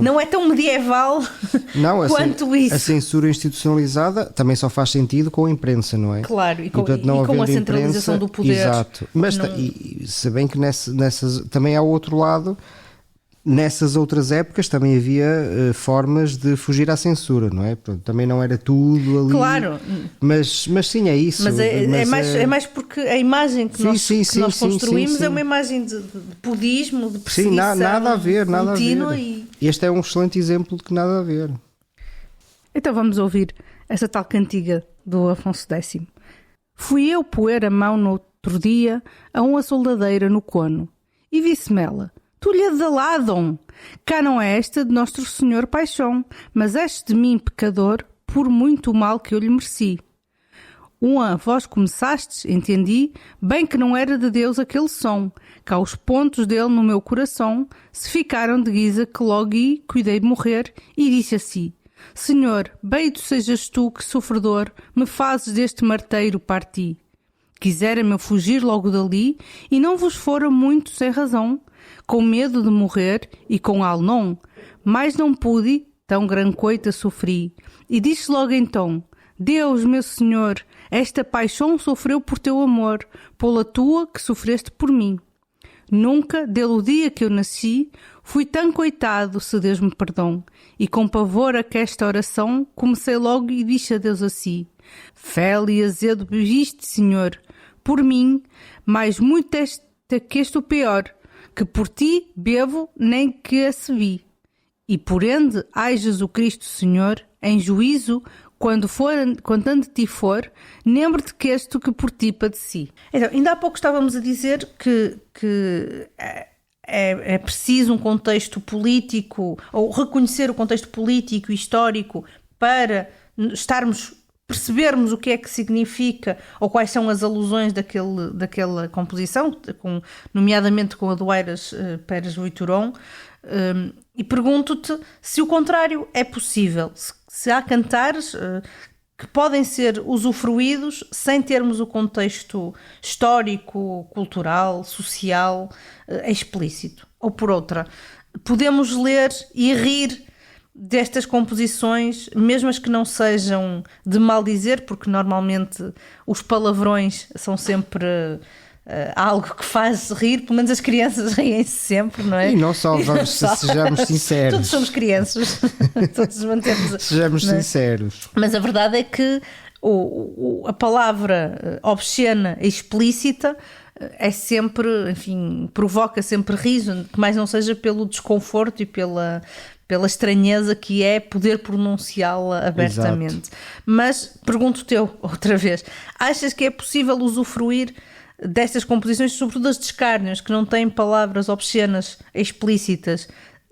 não é tão medieval quanto isso. A censura institucionalizada também só faz sentido com a imprensa, não é? Claro, e com a centralização do poder. Exato. Mas se bem que nessas também há o outro lado. Nessas outras épocas também havia formas de fugir à censura, não é? Pronto, também não era tudo ali. Claro. Mas sim, é isso. Mas é mais porque a imagem que nós construímos é uma imagem de pudismo, de perseguição. Sim, nada a ver, nada a ver. E... Este é um excelente exemplo de que nada a ver. Então vamos ouvir essa tal cantiga do Afonso X. Fui eu poer a mão no outro dia a uma soldadeira no cono, e disse-me ela: tu lhe aladam, cá não é esta de Nosso Senhor paixão, mas este de mim pecador, por muito mal que eu lhe mereci. Uma vós começastes, entendi, bem que não era de Deus aquele som, cá os pontos dele no meu coração se ficaram de guisa que logo cuidei de morrer, e disse assim: Senhor, bendito sejas tu que sofredor me fazes deste marteiro parti. Quisera-me fugir logo dali, e não vos fora muito sem razão, com medo de morrer e com alnon, mas não pude, tão grande coita sofri. E disse logo então: Deus, meu Senhor, esta paixão sofreu por teu amor, pela tua que sofreste por mim. Nunca, desde o dia que eu nasci, fui tão coitado, se Deus me perdão, e com pavor a que esta oração comecei logo e disse a Deus assim: Fel e azedo viste, Senhor, por mim, mas muito que este o pior, que por ti bebo nem que a se vi. E por ende, ai Jesus Cristo Senhor, em juízo, quando ante ti for, lembra-te que este que por ti padeci. Então, ainda há pouco estávamos a dizer que é preciso um contexto político, ou reconhecer o contexto político e histórico para percebermos o que é que significa ou quais são as alusões daquela composição, nomeadamente com a do Eiras Pérez Buitoron, e pergunto-te se o contrário é possível, se há cantares que podem ser usufruídos sem termos o contexto histórico, cultural, social explícito. Ou por outra, podemos ler e rir destas composições, mesmo as que não sejam de mal dizer, porque normalmente os palavrões são sempre algo que faz rir, pelo menos as crianças riem-se sempre, não é? E não só, sejamos sinceros. Todos somos crianças, todos mantemos. Sejamos sinceros. Mas a verdade é que a palavra obscena e explícita é sempre, enfim, provoca sempre riso, que mais não seja pelo desconforto e pela estranheza que é poder pronunciá-la abertamente. Exato. Mas pergunto-te outra vez, achas que é possível usufruir destas composições, sobretudo as de escárnios, que não têm palavras obscenas explícitas,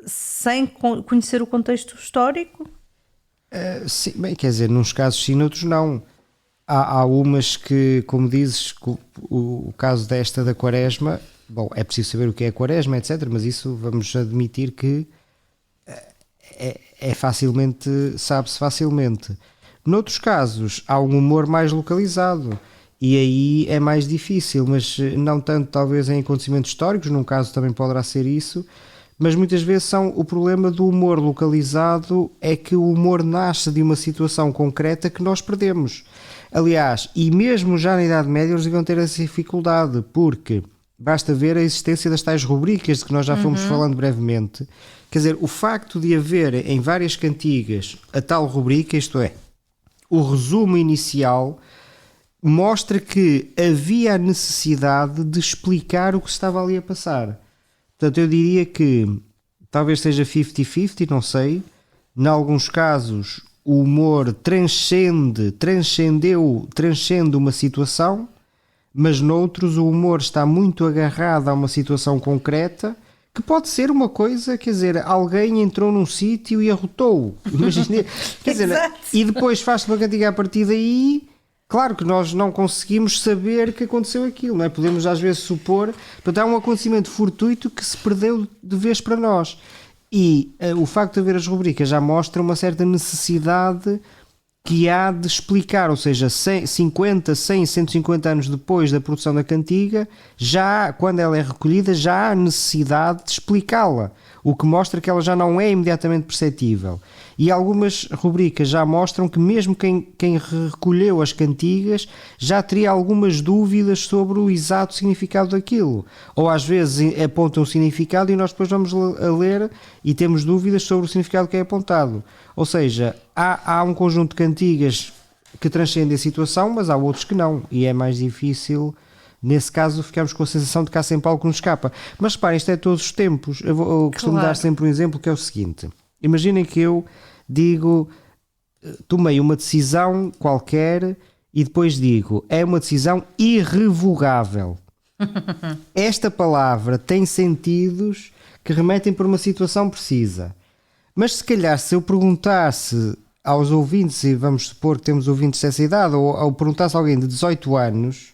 sem conhecer o contexto histórico? Sim, bem, quer dizer, nos casos sim, noutros não. Há umas que, como dizes, o caso desta da Quaresma, bom, é preciso saber o que é a Quaresma, etc., mas isso vamos admitir que sabe-se facilmente. Noutros casos há um humor mais localizado e aí é mais difícil, mas não tanto talvez em acontecimentos históricos, num caso também poderá ser isso, mas muitas vezes o problema do humor localizado é que o humor nasce de uma situação concreta que nós perdemos. Aliás, e mesmo já na Idade Média eles iam ter essa dificuldade, porque basta ver a existência das tais rubricas de que nós já fomos falando brevemente. Quer dizer, o facto de haver em várias cantigas a tal rubrica, isto é, o resumo inicial, mostra que havia a necessidade de explicar o que estava ali a passar. Portanto, eu diria que talvez seja 50-50, não sei. Em alguns casos, o humor transcende uma situação, mas noutros o humor está muito agarrado a uma situação concreta, que pode ser uma coisa, quer dizer, alguém entrou num sítio e arrotou. Imagina, quer dizer, e depois faz-se uma cantiga a partir daí. Claro que nós não conseguimos saber que aconteceu aquilo, não é? Podemos às vezes supor, portanto há um acontecimento fortuito que se perdeu de vez para nós. E o facto de haver as rubricas já mostra uma certa necessidade que há de explicar, ou seja, 50, 100, 150 anos depois da produção da cantiga, já quando ela é recolhida, já há necessidade de explicá-la, o que mostra que ela já não é imediatamente perceptível. E algumas rubricas já mostram que mesmo quem recolheu as cantigas já teria algumas dúvidas sobre o exato significado daquilo. Ou às vezes apontam um significado e nós depois vamos a ler e temos dúvidas sobre o significado que é apontado. Ou seja, há um conjunto de cantigas que transcendem a situação, mas há outros que não. E é mais difícil, nesse caso, ficamos com a sensação de que há sempre algo que nos escapa. Mas reparem, isto é todos os tempos. Eu costumo dar sempre um exemplo que é o seguinte. Imaginem que eu digo, tomei uma decisão qualquer e depois digo, é uma decisão irrevogável. Esta palavra tem sentidos que remetem para uma situação precisa. Mas se calhar se eu perguntasse aos ouvintes, e vamos supor que temos ouvintes dessa idade, ou perguntasse a alguém de 18 anos,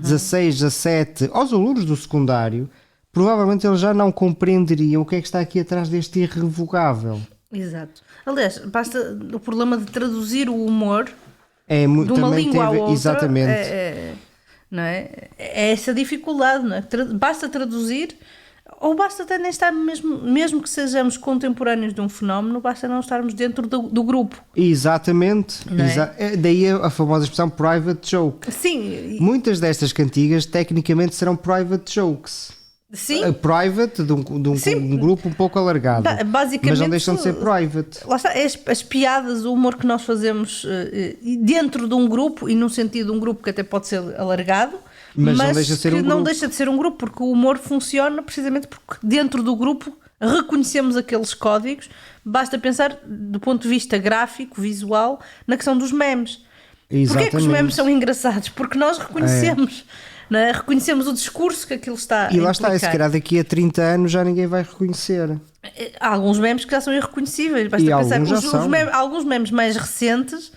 16, 17, aos alunos do secundário, provavelmente eles já não compreenderiam o que é que está aqui atrás deste irrevogável. Exato. Aliás, basta o problema de traduzir o humor de uma língua à outra. Exatamente. Não é? É essa dificuldade, não é? Basta traduzir, ou basta até nem estar, mesmo que sejamos contemporâneos de um fenómeno, basta não estarmos dentro do grupo. Exatamente. Daí a famosa expressão private joke. Sim. Muitas destas cantigas tecnicamente serão private jokes. Sim. Private de um grupo um pouco alargado, basicamente, mas não deixam de ser private. Lá está, as piadas, o humor que nós fazemos dentro de um grupo, e num sentido de um grupo que até pode ser alargado, mas não deixa de ser não deixa de ser um grupo, porque o humor funciona precisamente porque dentro do grupo reconhecemos aqueles códigos. Basta pensar do ponto de vista gráfico, visual, na questão dos memes. Porquê é que os memes são engraçados? Porque nós reconhecemos não é? Reconhecemos o discurso que aquilo está E lá a está, se implicar. calhar daqui a 30 anos já ninguém vai reconhecer. Há alguns memes que já são irreconhecíveis. Basta E pensar, alguns já são. alguns memes mais recentes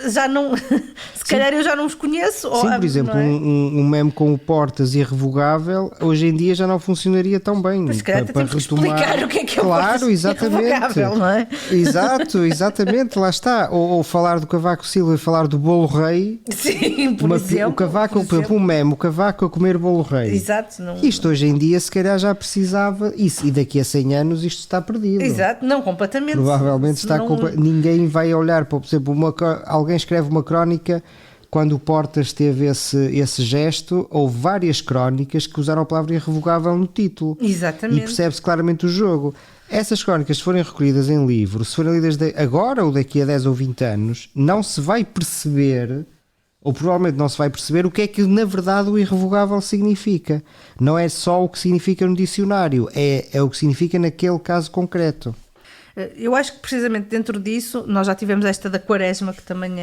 já não. Se calhar eu já não os conheço. Sim, por exemplo, não é? um meme com o Portas irrevogável hoje em dia já não funcionaria tão bem. Mas se calhar até temos que explicar o que é o Claro, Portas exatamente. irrevogável, não é? Exato, exatamente, lá está. Ou falar do Cavaco Silva e falar do bolo rei. Sim, por exemplo. O Cavaco, por exemplo, um meme, o Cavaco a comer bolo rei. Exato. Não... Isto hoje em dia se calhar já precisava isso, e daqui a 100 anos isto está perdido. Exato, não, completamente. Provavelmente está ninguém vai olhar para, por exemplo, alguém escreve uma crónica quando o Portas teve esse gesto. Houve várias crónicas que usaram a palavra irrevogável no título. Exatamente. E percebe-se claramente o jogo. Essas crónicas, se forem recolhidas em livro, se forem lidas agora ou daqui a 10 ou 20 anos, não se vai perceber, ou provavelmente não se vai perceber, o que é que na verdade o irrevogável significa. Não é só o que significa no dicionário, é o que significa naquele caso concreto. Eu acho que precisamente dentro disso, nós já tivemos esta da Quaresma, que também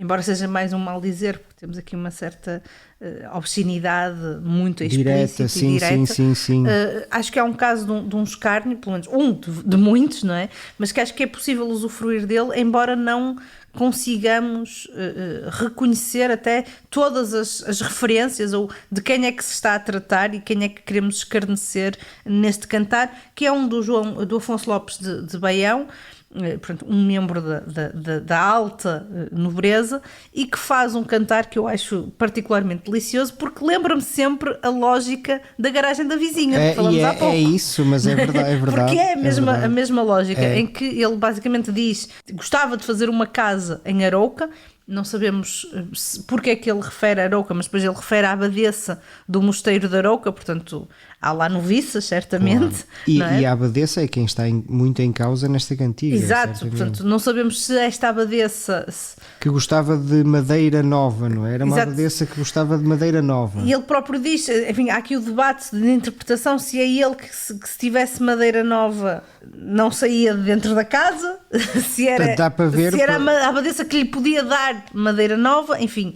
embora seja mais um mal dizer, porque temos aqui uma certa obscenidade muito explícita sim, e direta. Sim. Acho que é um caso de um escárnio, pelo menos de muitos, não é? Mas que acho que é possível usufruir dele, embora não consigamos reconhecer até todas as referências ou de quem é que se está a tratar e quem é que queremos escarnecer neste cantar, que é um do Afonso Lopes de Baião, portanto, um membro da alta nobreza, e que faz um cantar que eu acho particularmente delicioso, porque lembra-me sempre a lógica da garagem da vizinha, que falamos há pouco. É isso, mas é verdade. Porque é a mesma lógica, em que ele basicamente diz que gostava de fazer uma casa em Arouca. Não sabemos porque é que ele refere a Arouca, mas depois ele refere à abadesa do mosteiro de Arouca, portanto há lá noviças, certamente. Claro. E a abadesa é quem está muito em causa nesta cantiga. Exato, certamente. Portanto não sabemos se esta abadesa... Que gostava de madeira nova, não é? Era uma abadesa que gostava de madeira nova. E ele próprio diz, enfim, há aqui o debate de interpretação, se é ele que se tivesse madeira nova não saía de dentro da casa, se era, dá para ver, se era a abadesa que lhe podia dar madeira nova, enfim.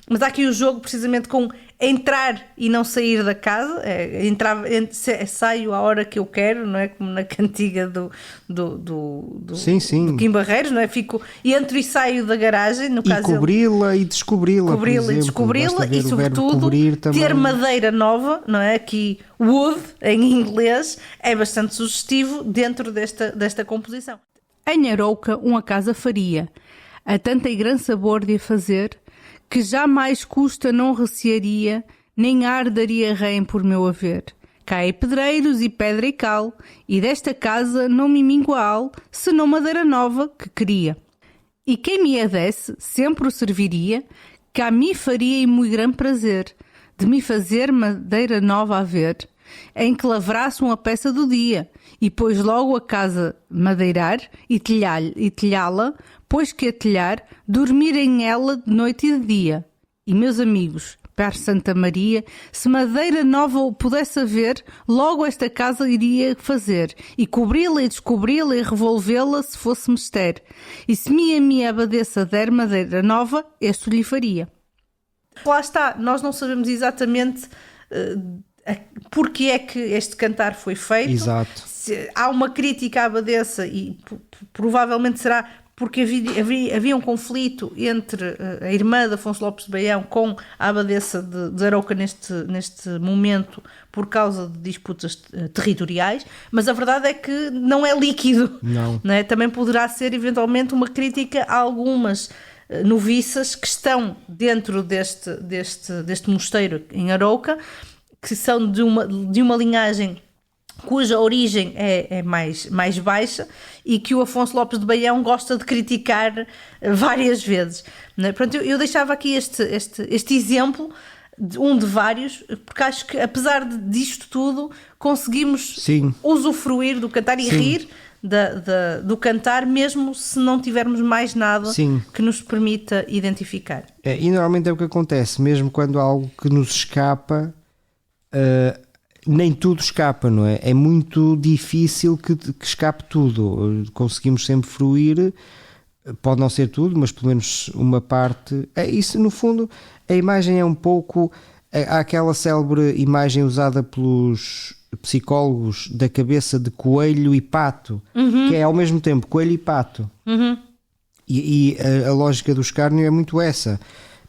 Mas há aqui o jogo precisamente com entrar e não sair da casa, saio à hora que eu quero, não é? Como na cantiga do Kim Barreiros, não é? Entro e saio da garagem, no caso. E cobri-la e descobri-la. Cobri-la e descobri-la, e sobretudo ter madeira nova, não é? Aqui wood em inglês é bastante sugestivo dentro desta composição. Em Arouca uma casa faria, a tanta e grande sabor de a fazer, que jamais custa não recearia, nem ardaria rém por meu haver. Cai pedreiros e pedra e cal, e desta casa não me mingual, senão madeira nova que queria. E quem me a desse, sempre o serviria, que a mim faria e muito grande prazer, de me fazer madeira nova a ver, em que lavrasse uma peça do dia, e pôs logo a casa madeirar e telhá-la, pois que a telhar, dormir em ela de noite e de dia. E meus amigos, per Santa Maria, se madeira nova o pudesse haver, logo esta casa iria fazer, e cobri-la e descobri-la e revolvê-la se fosse mister. E se minha abadesa der madeira nova, este lhe faria. Lá está, nós não sabemos exatamente porque é que este cantar foi feito. Exato. Há uma crítica à abadesa e provavelmente será porque havia um conflito entre a irmã de Afonso Lopes de Baião com a abadesa de Arouca neste momento por causa de disputas territoriais, mas a verdade é que não é líquido. Não é? Também poderá ser eventualmente uma crítica a algumas noviças que estão dentro deste mosteiro em Arouca, que são de uma linhagem cuja origem é mais baixa e que o Afonso Lopes de Baião gosta de criticar várias vezes. Pronto, eu deixava aqui este exemplo, um de vários, porque acho que apesar disto tudo conseguimos usufruir do cantar e rir do cantar, mesmo se não tivermos mais nada que nos permita identificar. E normalmente é o que acontece, mesmo quando há algo que nos escapa, nem tudo escapa, não é? É muito difícil que escape tudo. Conseguimos sempre fruir, pode não ser tudo, mas pelo menos uma parte. Isso, no fundo, a imagem é um pouco Há aquela célebre imagem usada pelos psicólogos da cabeça de coelho e pato, que é ao mesmo tempo coelho e pato. E a lógica do escárnio é muito essa,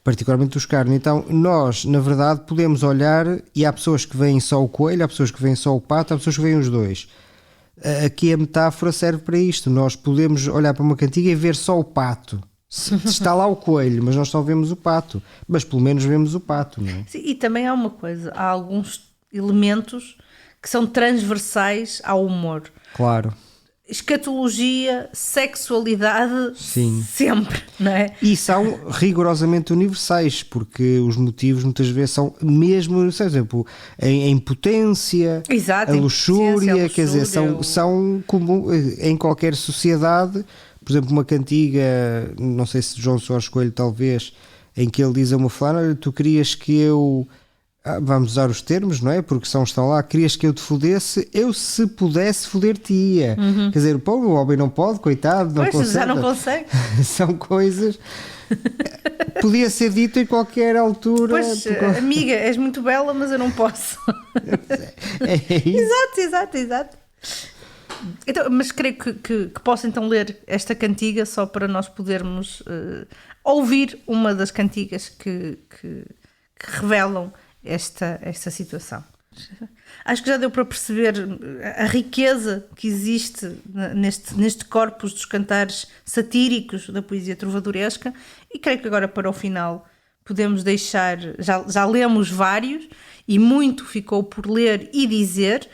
particularmente do escárnio. Então nós, na verdade, podemos olhar e há pessoas que veem só o coelho, há pessoas que veem só o pato, há pessoas que veem os dois. Aqui a metáfora serve para isto. Nós podemos olhar para uma cantiga e ver só o pato. Está lá o coelho, mas nós só vemos o pato. Mas pelo menos vemos o pato, não é? Sim, e também há uma coisa, há alguns elementos que são transversais ao humor. Claro. Escatologia, sexualidade, Sim. sempre, não é? E são rigorosamente universais, porque os motivos muitas vezes são mesmo, por exemplo, a impotência, Exato, a luxúria, a quer dizer, são comum em qualquer sociedade. Por exemplo, uma cantiga, não sei se João Soares Coelho talvez, em que ele diz a uma fulana: olha, tu querias que eu... vamos usar os termos, não é? Porque estão lá, querias que eu te fodesse, eu se pudesse foder-te-ia. Quer dizer, pô, o homem não pode, coitado, não consegue. Já não consegue. São coisas... Podia ser dito em qualquer altura. Pois, amiga, és muito bela, mas eu não posso. É isso. Exato. Então, mas creio que posso então ler esta cantiga só para nós podermos ouvir uma das cantigas que revelam esta situação. Acho que já deu para perceber a riqueza que existe neste corpus dos cantares satíricos da poesia trovadoresca, e creio que agora para o final podemos deixar, já lemos vários e muito ficou por ler e dizer.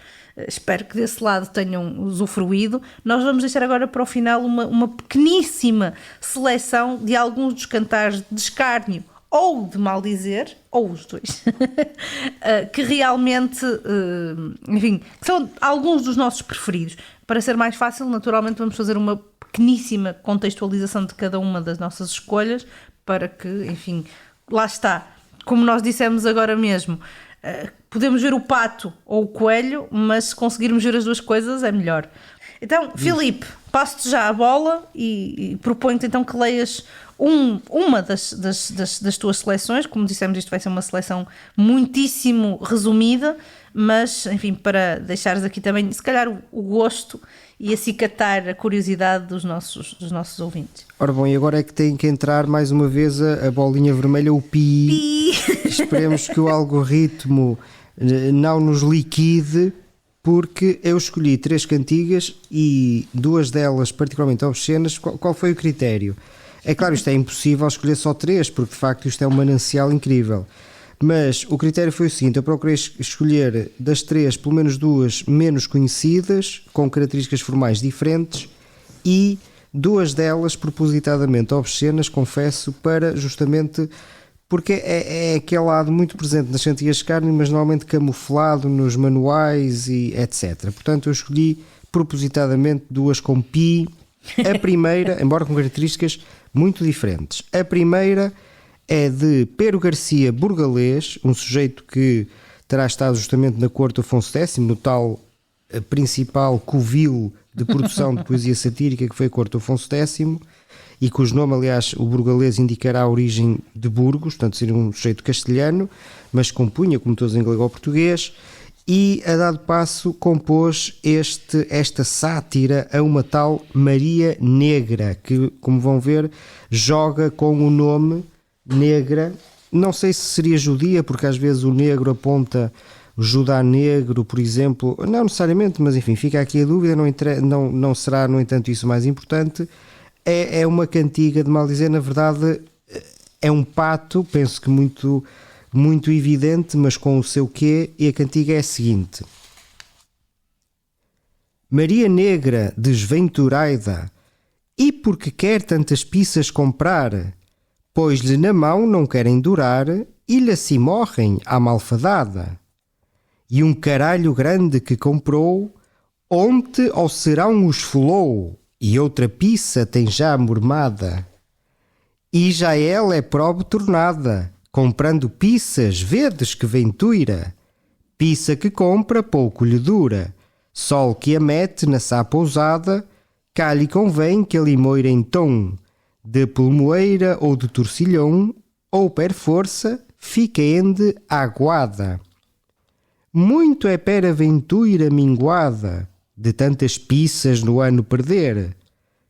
Espero que desse lado tenham usufruído. Nós vamos deixar agora para o final uma pequeníssima seleção de alguns dos cantares de escárnio ou de maldizer, ou os dois, que realmente, enfim, que são alguns dos nossos preferidos. Para ser mais fácil, naturalmente vamos fazer uma pequeníssima contextualização de cada uma das nossas escolhas, para que, enfim, lá está, como nós dissemos agora mesmo, podemos ver o pato ou o coelho, mas se conseguirmos ver as duas coisas é melhor. Então, Filipe, passo-te já a bola e proponho-te então que leias uma das tuas seleções. Como dissemos, isto vai ser uma seleção muitíssimo resumida, mas, enfim, para deixares aqui também, se calhar, o gosto e acicatar a curiosidade dos nossos ouvintes. Ora bom, e agora é que tem que entrar mais uma vez a bolinha vermelha, o pi. Esperemos que o algoritmo não nos liquide, porque eu escolhi 3 cantigas e 2 delas particularmente obscenas. Qual foi o critério? É claro, isto é impossível escolher só 3, porque de facto isto é um manancial incrível. Mas o critério foi o seguinte: eu procurei escolher das 3 pelo menos 2 menos conhecidas, com características formais diferentes, e 2 delas propositadamente obscenas, confesso, para justamente... porque é aquele lado muito presente nas cantigas de escárnio, mas normalmente camuflado nos manuais e etc. Portanto, eu escolhi propositadamente 2 com pi. A primeira, embora com características muito diferentes. A primeira é de Pero Garcia Burgalês, um sujeito que terá estado justamente na corte Afonso X, no tal principal covil de produção de poesia satírica que foi a corte Afonso X, e cujo nome, aliás, o burgalês indicará a origem de Burgos, portanto seria um sujeito castelhano, mas compunha, como todos, em galego-português, e a dado passo compôs esta sátira a uma tal Maria Negra, que, como vão ver, joga com o nome Negra. Não sei se seria judia, porque às vezes o negro aponta Judá negro, por exemplo, não necessariamente, mas enfim, fica aqui a dúvida, não será, no entanto, isso mais importante. É uma cantiga de maldizer, na verdade é um pato, penso que muito, muito evidente, mas com o seu quê, e a cantiga é a seguinte: Maria Negra desventurada, e porque quer tantas piças comprar, pois-lhe na mão não querem durar, e lhe assim morrem à malfadada. E um caralho grande que comprou, onde ao serão os folou, e outra pizza tem já mormada. E já ela é probe tornada, comprando pizzas, vedes que ventura. Pizza que compra pouco lhe dura, sol que a mete na sá pousada, cá lhe convém que a limoeira em tom, de polmoeira ou de torcilhão, ou per força, fica ende aguada. Muito é pera ventura minguada, de tantas piças no ano perder,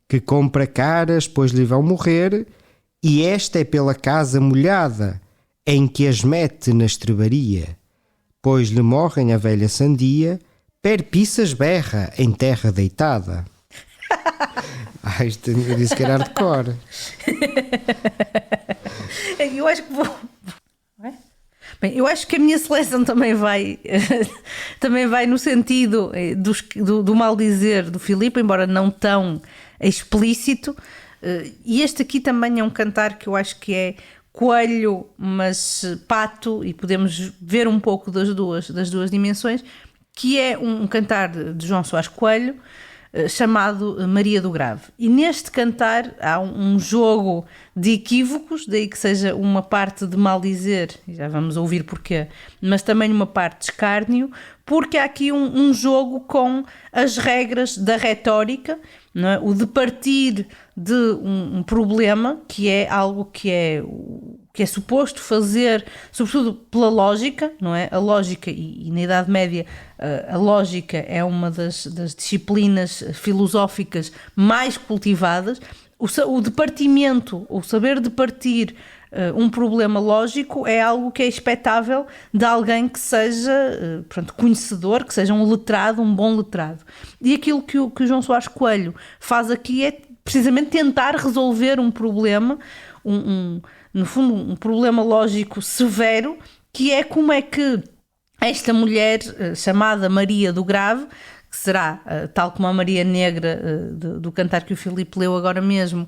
que compra caras, pois lhe vão morrer, e esta é pela casa molhada, em que as mete na estrebaria, pois lhe morrem a velha sandia, per piças berra em terra deitada. Isto eu disse que era hardcore. Eu acho que vou... Bem, eu acho que a minha seleção também vai no sentido do maldizer do Filipe, embora não tão explícito. E este aqui também é um cantar que eu acho que é coelho, mas pato, e podemos ver um pouco das duas dimensões, que é um cantar de João Soares Coelho, chamado Maria do Grave. E neste cantar há um jogo de equívocos, daí que seja uma parte de maldizer, e já vamos ouvir porquê, mas também uma parte de escárnio, porque há aqui um jogo com as regras da retórica, não é? O de partir de um problema, que é algo que é suposto fazer, sobretudo pela lógica, não é? A lógica, e na Idade Média a lógica é uma das disciplinas filosóficas mais cultivadas. O departimento, o saber de partir um problema lógico é algo que é expectável de alguém que seja conhecedor, que seja um letrado, um bom letrado. E aquilo que o João Soares Coelho faz aqui é precisamente tentar resolver um problema, no fundo um problema lógico severo, que é como é que esta mulher chamada Maria do Grave, que será, tal como a Maria Negra do cantar que o Filipe leu agora mesmo,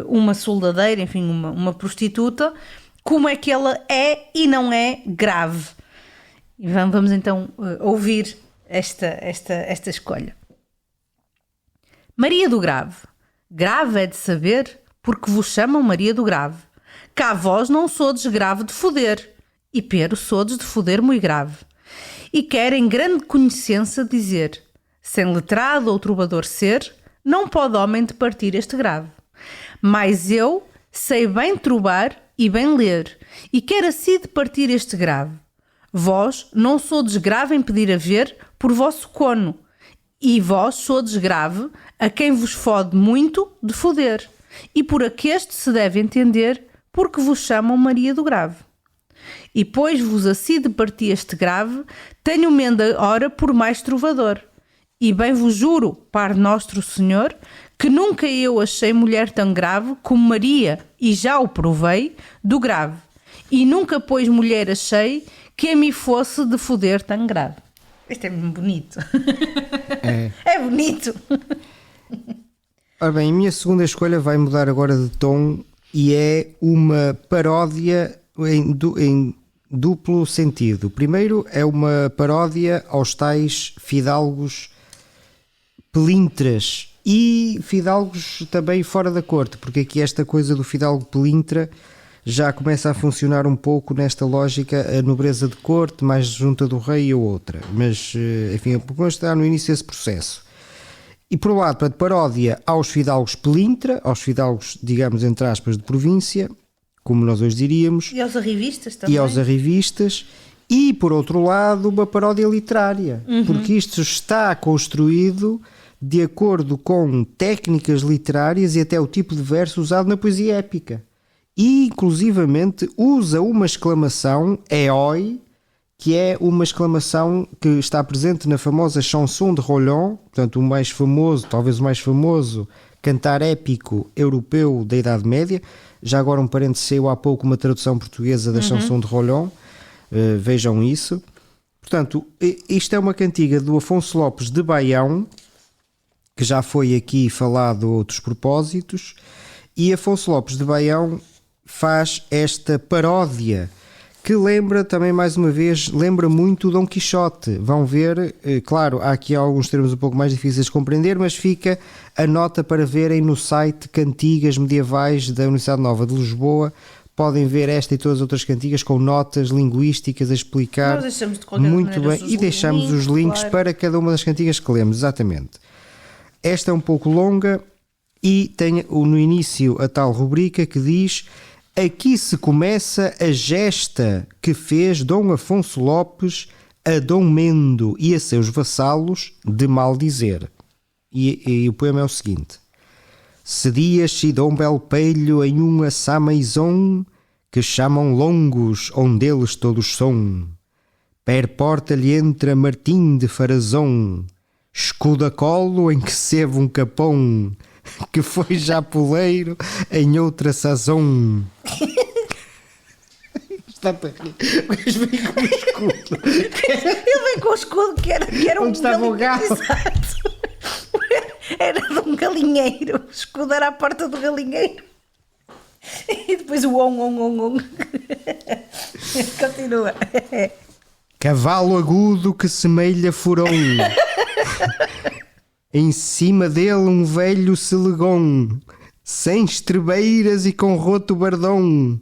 uma soldadeira, enfim, uma prostituta, como é que ela é e não é grave. E vamos então ouvir esta escolha. Maria do Grave. Grave é de saber, porque vos chamam Maria do Grave. Cá vós não sodes grave de foder, e pero sodes de foder muito grave. E querem grande conhecença dizer, sem letrado ou trovador ser, não pode homem de partir este grave. Mas eu sei bem trobar e bem ler, e quero assim de partir este grave. Vós não sodes grave em pedir a ver por vosso cono, e vós sodes grave a quem vos fode muito de foder, e por aquest se deve entender porque vos chamam Maria do Grave. E pois vos assim de partir este grave, tenho menda hora por mais trovador. E bem vos juro, par Nostro Senhor, que nunca eu achei mulher tão grave como Maria, e já o provei, do grave. E nunca, pois, mulher achei que a mim fosse de foder tão grave. Isto é muito bonito. É bonito. Ora bem, a minha segunda escolha vai mudar agora de tom e é uma paródia em duplo sentido. Primeiro é uma paródia aos tais fidalgos pelintras e fidalgos também fora da corte, porque aqui esta coisa do fidalgo pelintra já começa a funcionar um pouco nesta lógica, a nobreza de corte mais junta do rei ou outra, mas enfim, vamos estar no início desse processo. E por um lado, para paródia aos fidalgos pelintra, aos fidalgos, digamos, entre aspas, de província, como nós hoje diríamos. E aos arrivistas também. E aos arrivistas. E, por outro lado, uma paródia literária. Porque isto está construído de acordo com técnicas literárias e até o tipo de verso usado na poesia épica. E, inclusivamente, usa uma exclamação, éoi, que é uma exclamação que está presente na famosa chanson de Roland, portanto o mais famoso, talvez o mais famoso cantar épico europeu da Idade Média. Já agora um parênteses, saiu há pouco uma tradução portuguesa da chanson de Roland, vejam isso. Portanto, isto é uma cantiga do Afonso Lopes de Baião, que já foi aqui falado a outros propósitos, e Afonso Lopes de Baião faz esta paródia que lembra também, mais uma vez, lembra muito o Dom Quixote. Vão ver, claro, há aqui alguns termos um pouco mais difíceis de compreender, mas fica a nota para verem no site Cantigas Medievais da Universidade Nova de Lisboa. Podem ver esta e todas as outras cantigas com notas linguísticas a explicar. Nós deixamos de qualquer muito maneira bem, e deixamos os links claro, para cada uma das cantigas que lemos, exatamente. Esta é um pouco longa e tem no início a tal rubrica que diz: Aqui se começa a gesta que fez Dom Afonso Lopes a Dom Mendo e a seus vassalos de maldizer. E o poema é o seguinte: Cedia-se Dom Belpelho em um assamaison que chamam longos, onde eles todos são. Per porta-lhe entra Martim de Farazão, escudo a colo em que seve um capão, que foi já poleiro em outra sazão. Está para rir. Mas vem com o escudo. Ele vem com o escudo que era Onde estava o galo? Exato. Era de um galinheiro. O escudo era à porta do galinheiro. E depois o on. Continua. Cavalo agudo que semelha furão. Em cima dele um velho selegom, sem estrebeiras e com roto bardão.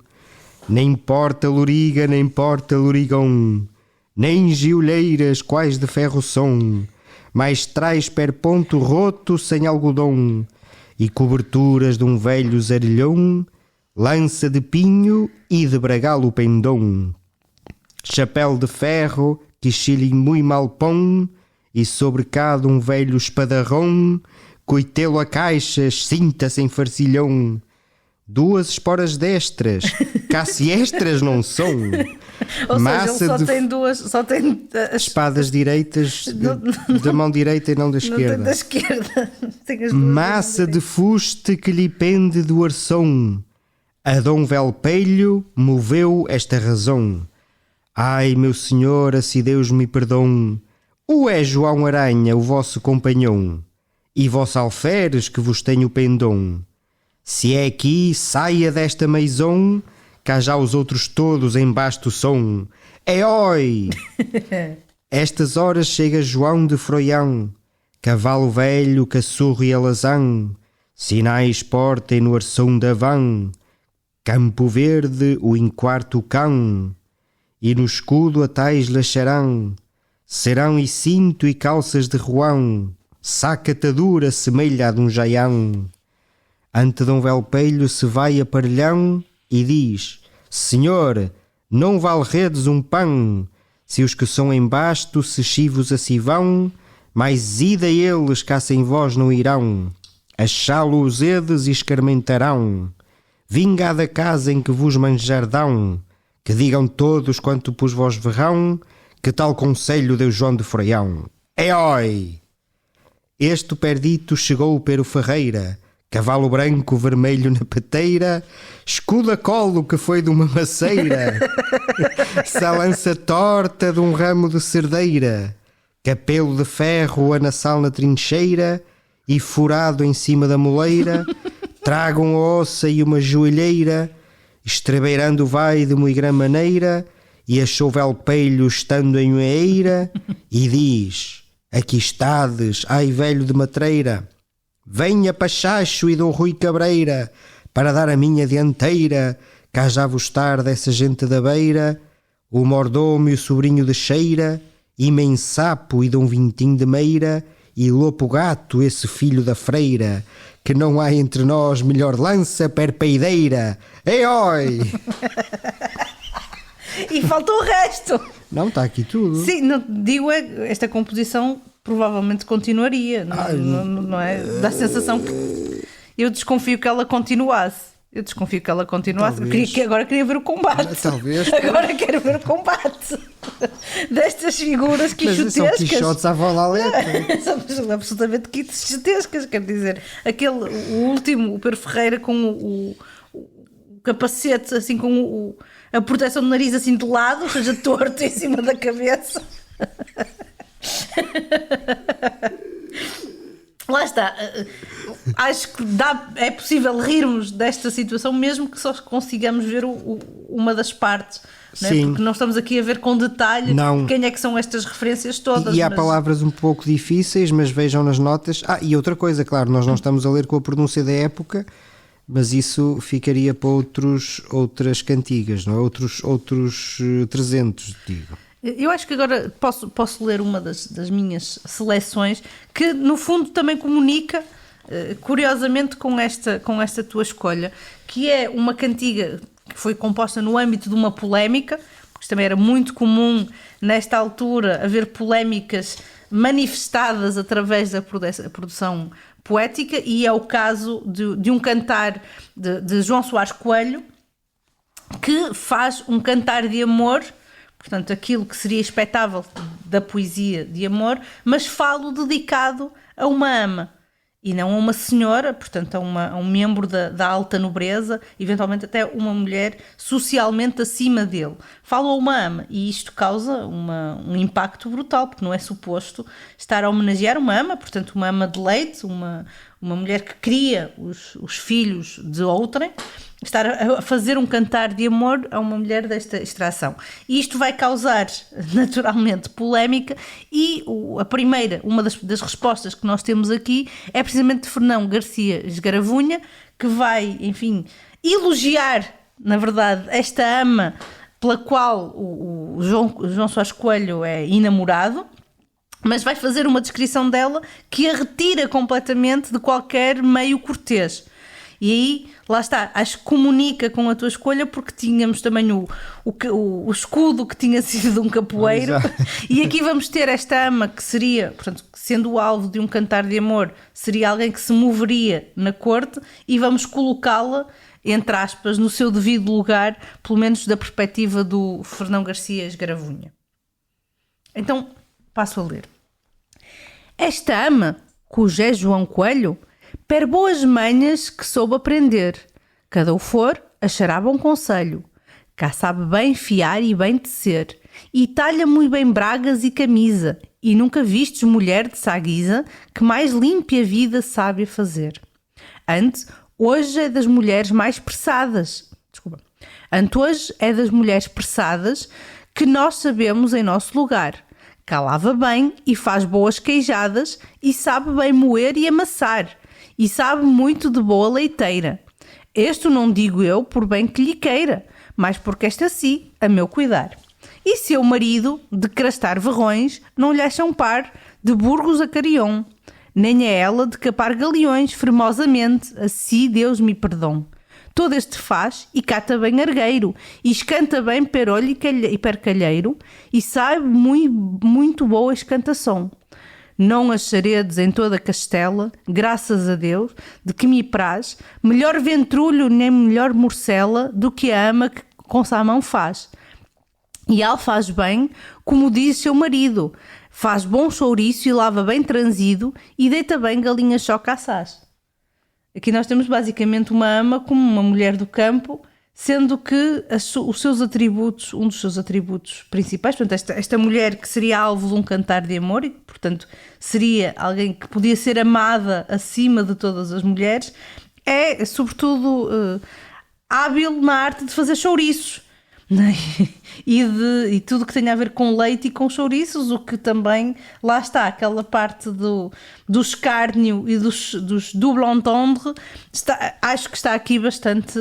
Nem porta loriga, nem porta lorigão, nem giolheiras quais de ferro são, mas traz per ponto roto sem algodão, e coberturas de um velho zarelhão, lança de pinho e de bragalo pendão. Chapéu de ferro, quichilho mui mal pão, e sobre cada um velho espadarrão, coitelo a caixas, cinta sem farcilhão. 2 esporas destras, cassiestras não são. Ou Massa seja, ele de tem duas, só tem as espadas direitas da mão direita e não da não tem esquerda. da esquerda. Tem as duas Massa da de fuste que lhe pende do arção. A Dom Velpelho moveu esta razão. Ai, meu senhor, se Deus me perdoe, o é João Aranha, o vosso companhão, e vós alferes que vos tenho pendão. Se é aqui, saia desta maison, cá já os outros todos em basto som. É oi! Estas horas chega João de Froião, cavalo velho, caçurro e alazão, sinais portem no arção da van, Campo Verde, o enquarto cão, e no escudo a tais lacharão, serão e cinto e calças de ruão, saca atadura semelha a de um jaião. Ante Dom Velpelho se vai aparelhão e diz: Senhor, não vale redes um pão, se os que são em basto se chivos assim vão, mais ida eles cá sem vós não irão, achá-lo os edes e escarmentarão. Vingada a casa em que vos manjar dão, que digam todos quanto pus vós verrão, que tal conselho deu João de Froião. É oi! Este perdito chegou pero Ferreira, cavalo branco vermelho na pateira, escudo a colo que foi de uma maceira, salança torta de um ramo de cerdeira, capelo de ferro a naçal na trincheira e furado em cima da moleira, tragam a ossa e uma joelheira, estrebeirando vai de muito grande maneira, e achou Velpelho estando em uma eira, e diz: Aqui estades, ai velho de matreira, venha Pachacho e Dom Rui Cabreira, para dar a minha dianteira, cá já vos estar dessa gente da beira, o mordomo e o sobrinho de cheira, e Mensapo e Dom Vintim de Meira, e Lopo Gato, esse filho da freira, que não há entre nós melhor lança perpeideira. Ei, oi! E faltou o resto. Não, está aqui tudo. Sim, não, digo esta composição provavelmente continuaria, não é? Dá a sensação que eu desconfio que ela continuasse. Talvez. Agora queria ver o combate. Talvez. Agora quero ver o combate destas figuras quixotescas. Mas são quixotes à volaleta. São absolutamente quixotescas. Quer dizer, o último, o Pero Ferreira, com o capacete, assim, com a proteção do nariz assim de lado, ou seja, torto em cima da cabeça. Lá está. Acho que é possível rirmos desta situação, mesmo que só consigamos ver uma das partes, não é? Sim. Porque não estamos aqui a ver com detalhe Não. quem é que são estas referências todas. E há mas... palavras um pouco difíceis, mas vejam nas notas. E outra coisa, claro, nós não estamos a ler com a pronúncia da época, mas isso ficaria para outras cantigas, não é? Outros 300, digo. Eu acho que agora posso ler uma das minhas seleções, que no fundo também comunica, curiosamente, com esta tua escolha, que é uma cantiga que foi composta no âmbito de uma polémica, porque também era muito comum nesta altura haver polémicas manifestadas através da produção poética, e é o caso de um cantar de João Soares Coelho, que faz um cantar de amor, portanto aquilo que seria expectável da poesia de amor, mas falo dedicado a uma ama, e não a uma senhora, portanto a um membro da alta nobreza, eventualmente até uma mulher socialmente acima dele. Falo a uma ama, e isto causa um impacto brutal, porque não é suposto estar a homenagear uma ama, portanto uma ama de leite, uma mulher que cria os filhos de outrem, estar a fazer um cantar de amor a uma mulher desta extração. E isto vai causar, naturalmente, polémica, e uma das respostas que nós temos aqui é precisamente de Fernão Garcia Esgaravunha, que vai, enfim, elogiar, na verdade, esta ama pela qual o João Soares Coelho é enamorado, mas vai fazer uma descrição dela que a retira completamente de qualquer meio cortês. E aí, lá está, acho que comunica com a tua escolha, porque tínhamos também o escudo que tinha sido de um capoeiro, e aqui vamos ter esta ama que seria, portanto, sendo o alvo de um cantar de amor, seria alguém que se moveria na corte, e vamos colocá-la, entre aspas, no seu devido lugar, pelo menos da perspectiva do Fernão Garcia Esgaravunha. Então, passo a ler. Esta ama, cujo é João Coelho, per boas manhas que soube aprender. Cada o for, achará bom conselho. Cá sabe bem fiar e bem tecer. E talha muito bem bragas e camisa. E nunca vistes mulher de saguisa que mais limpe a vida sabe fazer. Antes, hoje é das mulheres mais pressadas. Hoje é das mulheres pressadas que nós sabemos em nosso lugar. Cá lava bem e faz boas queijadas e sabe bem moer e amassar. E sabe muito de boa leiteira. Isto não digo eu por bem que lhe queira, mas porque esta si, a meu cuidar. E seu marido, de crastar verrões, não lhe acham par, de Burgos a Carion. Nem é ela de capar galeões, fermosamente, assim Deus me perdão. Todo este faz, e cata bem argueiro, e escanta bem perolho e percalheiro, e sabe muito boa escantação. Não acharedes em toda a Castela, graças a Deus, de que me praz, melhor ventrulho nem melhor morcela do que a ama que com sua mão faz. E ela faz bem, como diz seu marido, faz bom chouriço e lava bem transido e deita bem galinha choca assaz. Aqui nós temos basicamente uma ama como uma mulher do campo, sendo que os seus atributos, um dos seus atributos principais, portanto, esta mulher que seria alvo de um cantar de amor e, portanto, seria alguém que podia ser amada acima de todas as mulheres, é, sobretudo, hábil na arte de fazer chouriços. E tudo que tenha a ver com leite e com chouriços, o que também, lá está, aquela parte do escárnio e dos double entendre, acho que está aqui bastante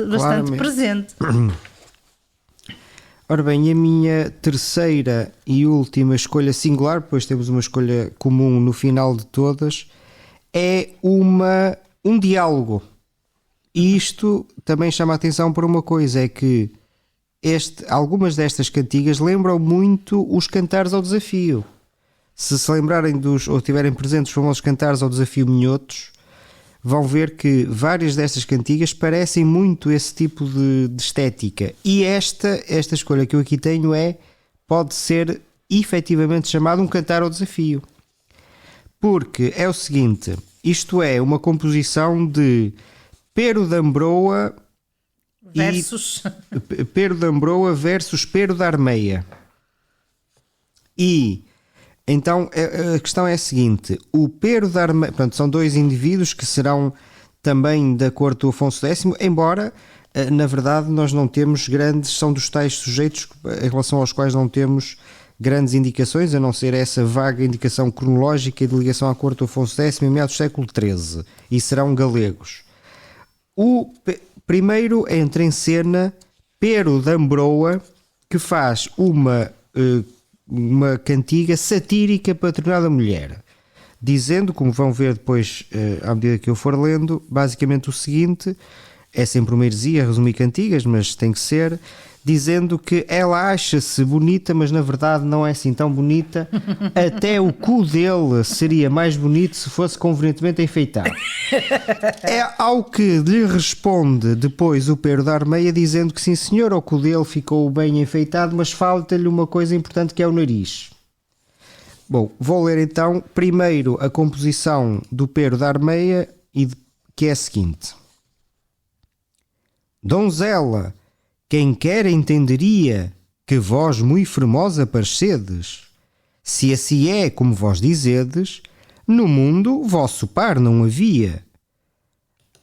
presente. Ora bem, a minha terceira e última escolha singular, depois temos uma escolha comum no final de todas, é um diálogo. E isto também chama a atenção para uma coisa, é que algumas destas cantigas lembram muito os cantares ao desafio. Se lembrarem ou tiverem presentes os famosos cantares ao desafio Minhotos, vão ver que várias destas cantigas parecem muito esse tipo de estética. E esta escolha que eu aqui tenho pode ser efetivamente chamado um cantar ao desafio. Porque é o seguinte, isto é uma composição de Pero de Ambroa versus Pero de Ambroa versus Pero da Armeia. E então a questão é a seguinte: o Pero da Armeia, portanto, são dois indivíduos que serão também da corte do Afonso X, embora na verdade nós não temos são dos tais sujeitos em relação aos quais não temos grandes indicações, a não ser essa vaga indicação cronológica de ligação à corte do Afonso X em meados do século XIII, e serão galegos. Primeiro entra em cena Pero de Ambroa, que faz uma cantiga satírica para a determinada mulher, dizendo, como vão ver depois à medida que eu for lendo, basicamente o seguinte: é sempre uma heresia resumir cantigas, mas tem que ser, dizendo que ela acha-se bonita, mas na verdade não é assim tão bonita. Até o cu dele seria mais bonito se fosse convenientemente enfeitado. É ao que lhe responde depois o Pero da Armeia, dizendo que sim senhor, o cu dele ficou bem enfeitado, mas falta-lhe uma coisa importante, que é o nariz. Bom, vou ler então primeiro a composição do Pero da Armeia, que é a seguinte: Donzela, quem quer entenderia que vós muito formosa parecedes. Se assim é como vós dizedes, no mundo vosso par não havia.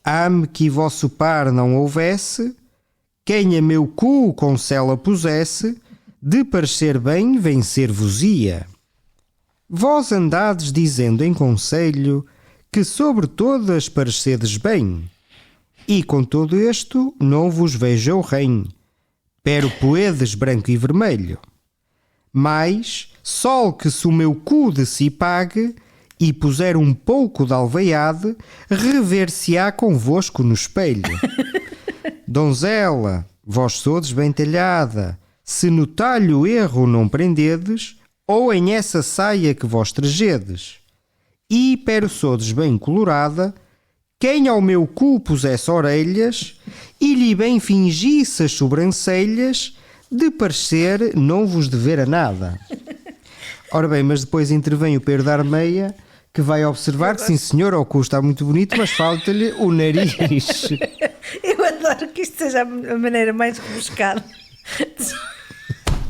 Ame que vosso par não houvesse, quem a meu cu com cela pusesse, de parecer bem vencer-vos-ia. Vós andades dizendo em conselho que sobre todas parecedes bem, e com todo isto não vos vejo eu rem, pero poedes branco e vermelho. Mas, sol que se o meu cu de si pague, e puser um pouco de alveiade, rever-se-á convosco no espelho. Donzela, vós sodes bem talhada, se no talho erro não prendedes, ou em essa saia que vós trajedes. E, pero sodes bem colorada, quem ao meu cu pusesse orelhas e lhe bem fingisse as sobrancelhas, de parecer não vos dever a nada. Ora bem, mas depois intervém o Pero da Armeia, que vai observar que sim senhor, o cu está muito bonito, mas falta-lhe o nariz. Eu adoro que isto seja a maneira mais rebuscada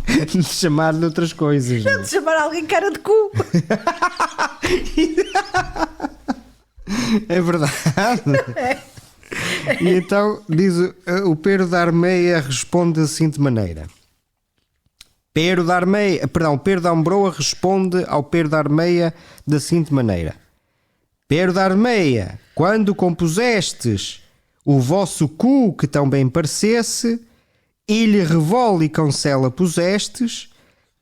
De chamar-lhe outras coisas. Não é? de chamar alguém cara de cu. É verdade. E então diz o Pero da Armeia, responde da seguinte maneira: Pero da Ambroa responde ao Pero da Armeia da seguinte maneira: Pero da Armeia, quando compusestes o vosso cu que tão bem parecesse, e lhe revole e cancela pusestes,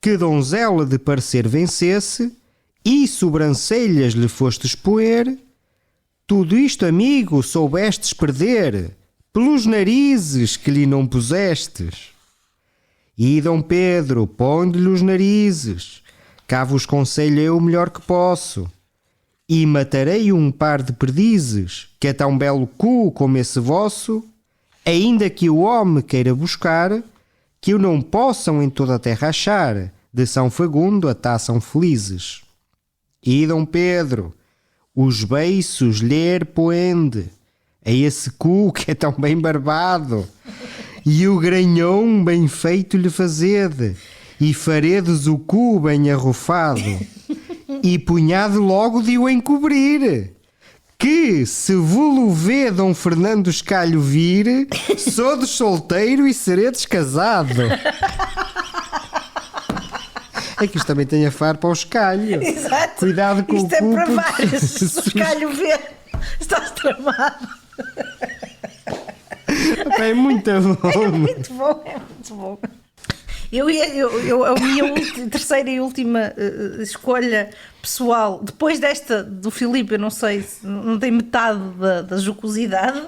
que donzela de parecer vencesse, e sobrancelhas lhe fostes poer, tudo isto, amigo, soubestes perder, pelos narizes que lhe não pusestes. E Dom Pedro, põe-lhe os narizes, cá vos conselho eu o melhor que posso, e matarei um par de perdizes, que é tão belo cu como esse vosso, ainda que o homem queira buscar, que o não possam em toda a terra achar, de São Fagundo até São Felizes. E Dom Pedro, os beiços lhe poende, a esse cu que é tão bem barbado, e o granhão bem feito lhe fazede, e faredes o cu bem arrofado, e punhado logo de o encobrir, que se vos vê Dom Fernando Escalho vir, sodes solteiro e seredes casado. É que isto também tem a farpa ao escalho. Exato. Cuidado com isto o cu. Isto é para vários. Se o escalho ver, estás tramado. É muito bom. É muito bom, é muito bom. A minha terceira e última escolha pessoal, depois desta do Filipe, eu não sei, não tem metade da jocosidade.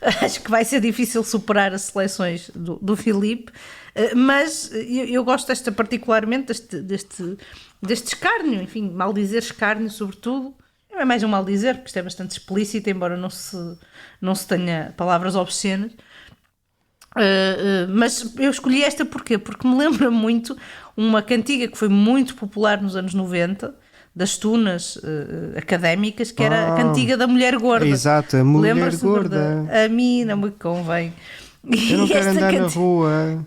Acho que vai ser difícil superar as seleções do Filipe, mas eu gosto desta particularmente, deste escárnio, enfim, mal dizer escárnio sobretudo. Não é mais um mal dizer, porque isto é bastante explícito, embora não se tenha palavras obscenas. Mas eu escolhi esta porquê? Porque me lembra muito uma cantiga que foi muito popular nos anos 90, das tunas académicas, que era a cantiga da mulher gorda. Exato, a mulher gorda. A mim não me convém. Eu não quero andar na rua.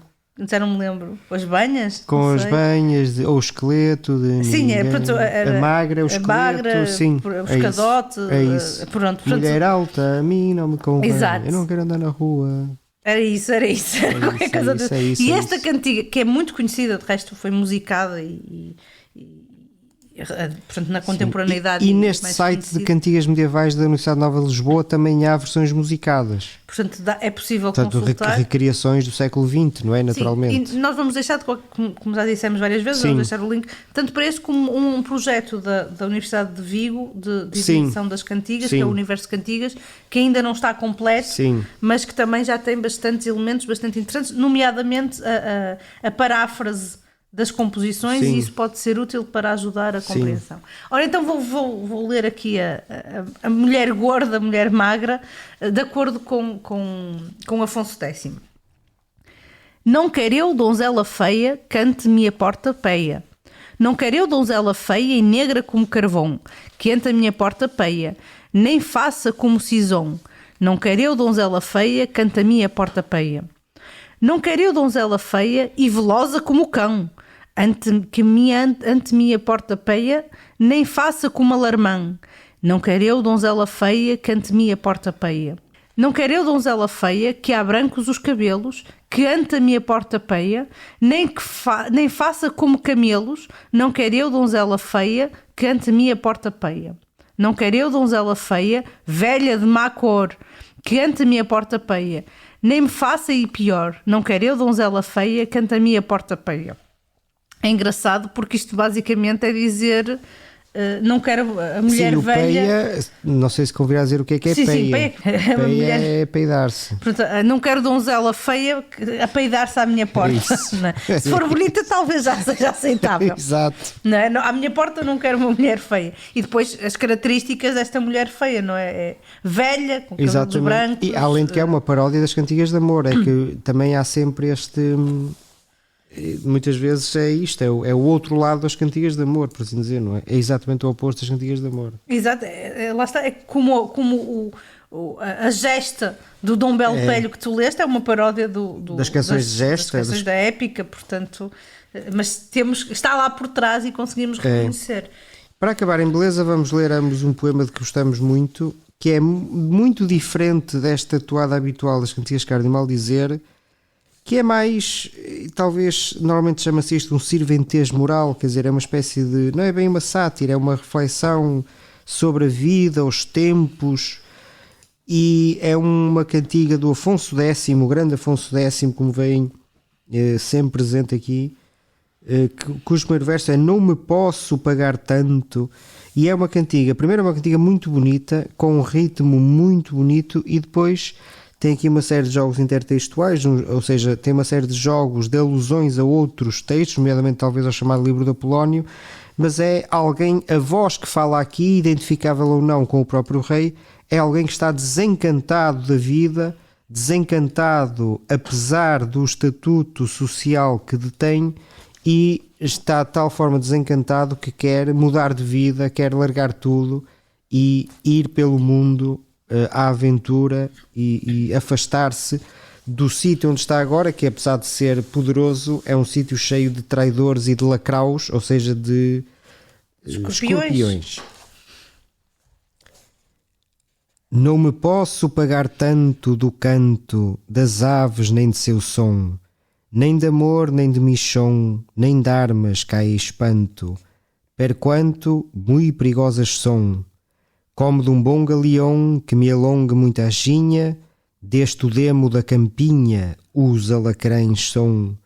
Já não me lembro. As banhas? Com as banhas, ou o esqueleto. Sim, pronto, a magra, o esqueleto. Magra, sim, o escadote. É isso. Pronto, mulher alta, a mim não me convém. Exato. Eu não quero andar na rua. Era isso. É isso. E esta cantiga, que é muito conhecida, de resto foi musicada e portanto, na contemporaneidade. E neste mais site conhecido. de cantigas medievais da Universidade Nova de Lisboa também há versões musicadas. Portanto, é possível Portanto, consultar. recriações do século XX, não é? Naturalmente. Sim, e nós vamos deixar, como já dissemos várias vezes, Sim. vamos deixar o link, tanto para este como um projeto da Universidade de Vigo, de Sim. edição das cantigas, Sim. que é o Universo de Cantigas, que ainda não está completo, Sim. mas que também já tem bastantes elementos bastante interessantes, nomeadamente a paráfrase das composições, Sim. e isso pode ser útil para ajudar a compreensão. Ora, então vou ler aqui a mulher gorda, a mulher magra, de acordo com Afonso X. Não quer eu, donzela feia, cante-me a porta peia. Não quer eu, donzela feia e negra como carvão, que ante a minha porta peia, nem faça como Sison. Não quer eu, donzela feia, cante-me a porta peia. Não quer eu, donzela feia e velosa como o cão, ante mim a porta peia, nem faça como alarmã. Não quer eu, donzela feia, que ante mim a porta peia. Não quer eu, donzela feia, que há brancos os cabelos, que ante a minha porta peia, nem faça como camelos. Não quer eu, donzela feia, que ante a minha porta peia. Não quer eu, donzela feia, velha de má cor, que ante a minha porta peia, nem me faça e pior. Não quer eu, donzela feia, que ante a minha porta peia. É engraçado porque isto basicamente é dizer não quero a mulher Sim, o velha. peia, não sei se convirá a dizer o que é Sim, sim, peia. peia. A mulher- É peidar-se. Portanto, não quero donzela feia a peidar-se à minha porta. Isso. Não é? Se for bonita, talvez já seja aceitável. Exato. Não é? À minha porta não quero uma mulher feia. E depois as características desta mulher feia, não é? É velha, com cabelos Exatamente. brancos. E além de que é uma paródia das cantigas de amor, é que também há sempre este. Muitas vezes é isto, é o outro lado das cantigas de amor, por assim dizer, não é? É exatamente o oposto das cantigas de amor. Exato, lá está, é como a gesta do Dom Belo Pelho que tu leste é uma paródia Das canções de gesta, das canções da épica, portanto, mas está lá por trás e conseguimos reconhecer. Para acabar em beleza, vamos ler ambos um poema de que gostamos muito, que é muito diferente desta toada habitual das cantigas de Cardeal Dizer, que é mais, talvez, normalmente chama-se isto um sirventez moral, quer dizer, é uma espécie de, não é bem uma sátira, é uma reflexão sobre a vida, os tempos, e é uma cantiga do Afonso X, o grande Afonso X, como vem sempre presente aqui, cujo primeiro verso é "Não me posso pagar tanto", e é uma cantiga, primeiro é uma cantiga muito bonita, com um ritmo muito bonito, e depois tem aqui uma série de jogos intertextuais, ou seja, tem uma série de jogos de alusões a outros textos, nomeadamente talvez ao chamado livro de Apolónio, mas é alguém, a voz que fala aqui, identificável ou não com o próprio rei, é alguém que está desencantado da vida, desencantado apesar do estatuto social que detém, e está de tal forma desencantado que quer mudar de vida, quer largar tudo e ir pelo mundo à aventura e afastar-se do sítio onde está agora, que apesar de ser poderoso, é um sítio cheio de traidores e de lacraus, ou seja, de escorpiões. Não me posso pagar tanto do canto das aves nem de seu som, nem de amor nem de michon, nem de armas cai espanto, perquanto muito perigosas são. Como de um bom galeão que me alongue muita aginha, deste o demo da campinha os alacrães são,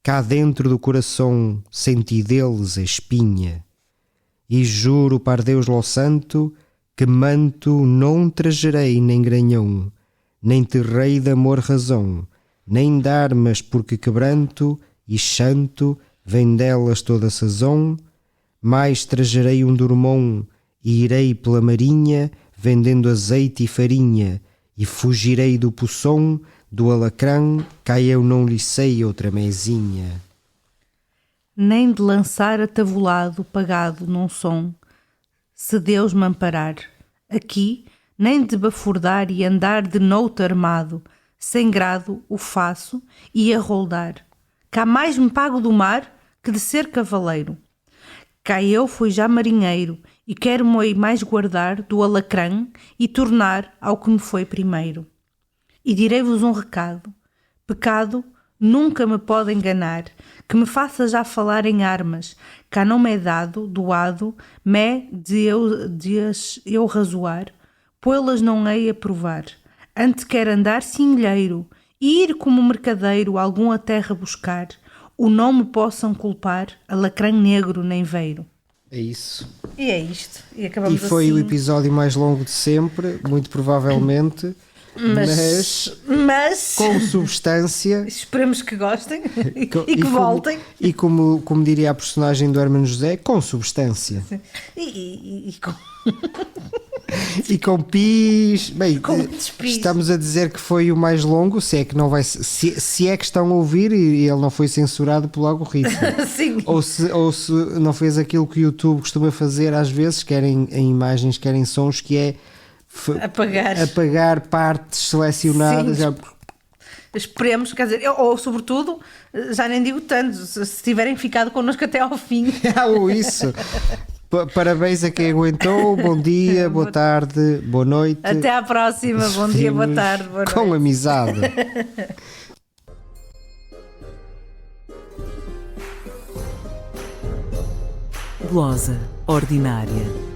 cá dentro do coração senti deles a espinha. E juro para Deus lo santo que manto não trajarei nem granhão, nem terrei de amor razão, nem de armas porque quebranto e chanto vem delas toda a sazão, mais trajarei um dormão e irei pela marinha vendendo azeite e farinha, e fugirei do poção do alacrão, cá eu não lhe sei outra mesinha. Nem de lançar atavolado pagado num som, se Deus me amparar. Aqui, nem de bafurdar e andar de noute armado, sem grado o faço e a roldar. Cá mais me pago do mar que de ser cavaleiro. Cá eu fui já marinheiro e quero-me mais guardar do alacrã e tornar ao que me foi primeiro. E direi-vos um recado: pecado nunca me pode enganar, que me faça já falar em armas, cá não me é dado, doado, me de as eu razoar, pô-las não hei a provar, ante quer andar singueiro, e ir como mercadeiro algum a terra buscar, o não me possam culpar, alacrã negro nem veiro. É isso. E é isto. E acabamos E foi assim. o episódio mais longo de sempre, muito provavelmente, Mas com substância. esperemos que gostem e que como- voltem. E como diria a personagem do Hermano José, com substância. E com... E com pis. Bem, Com muitos pis. estamos a dizer que foi o mais longo, se é que não vai se é que estão a ouvir e ele não foi censurado pelo algoritmo. Sim. ou se não fez aquilo que o YouTube costuma fazer às vezes, querem em imagens, querem sons, que é apagar partes selecionadas. Sim. Já- Esperemos, quer dizer, ou sobretudo, já nem digo tanto, se tiverem ficado connosco até ao fim. Ou isso. Parabéns a quem aguentou. Bom dia, boa tarde, boa noite. Até à próxima. Bom dia, boa Seguimos tarde, boa noite. com amizade. Glosa ordinária.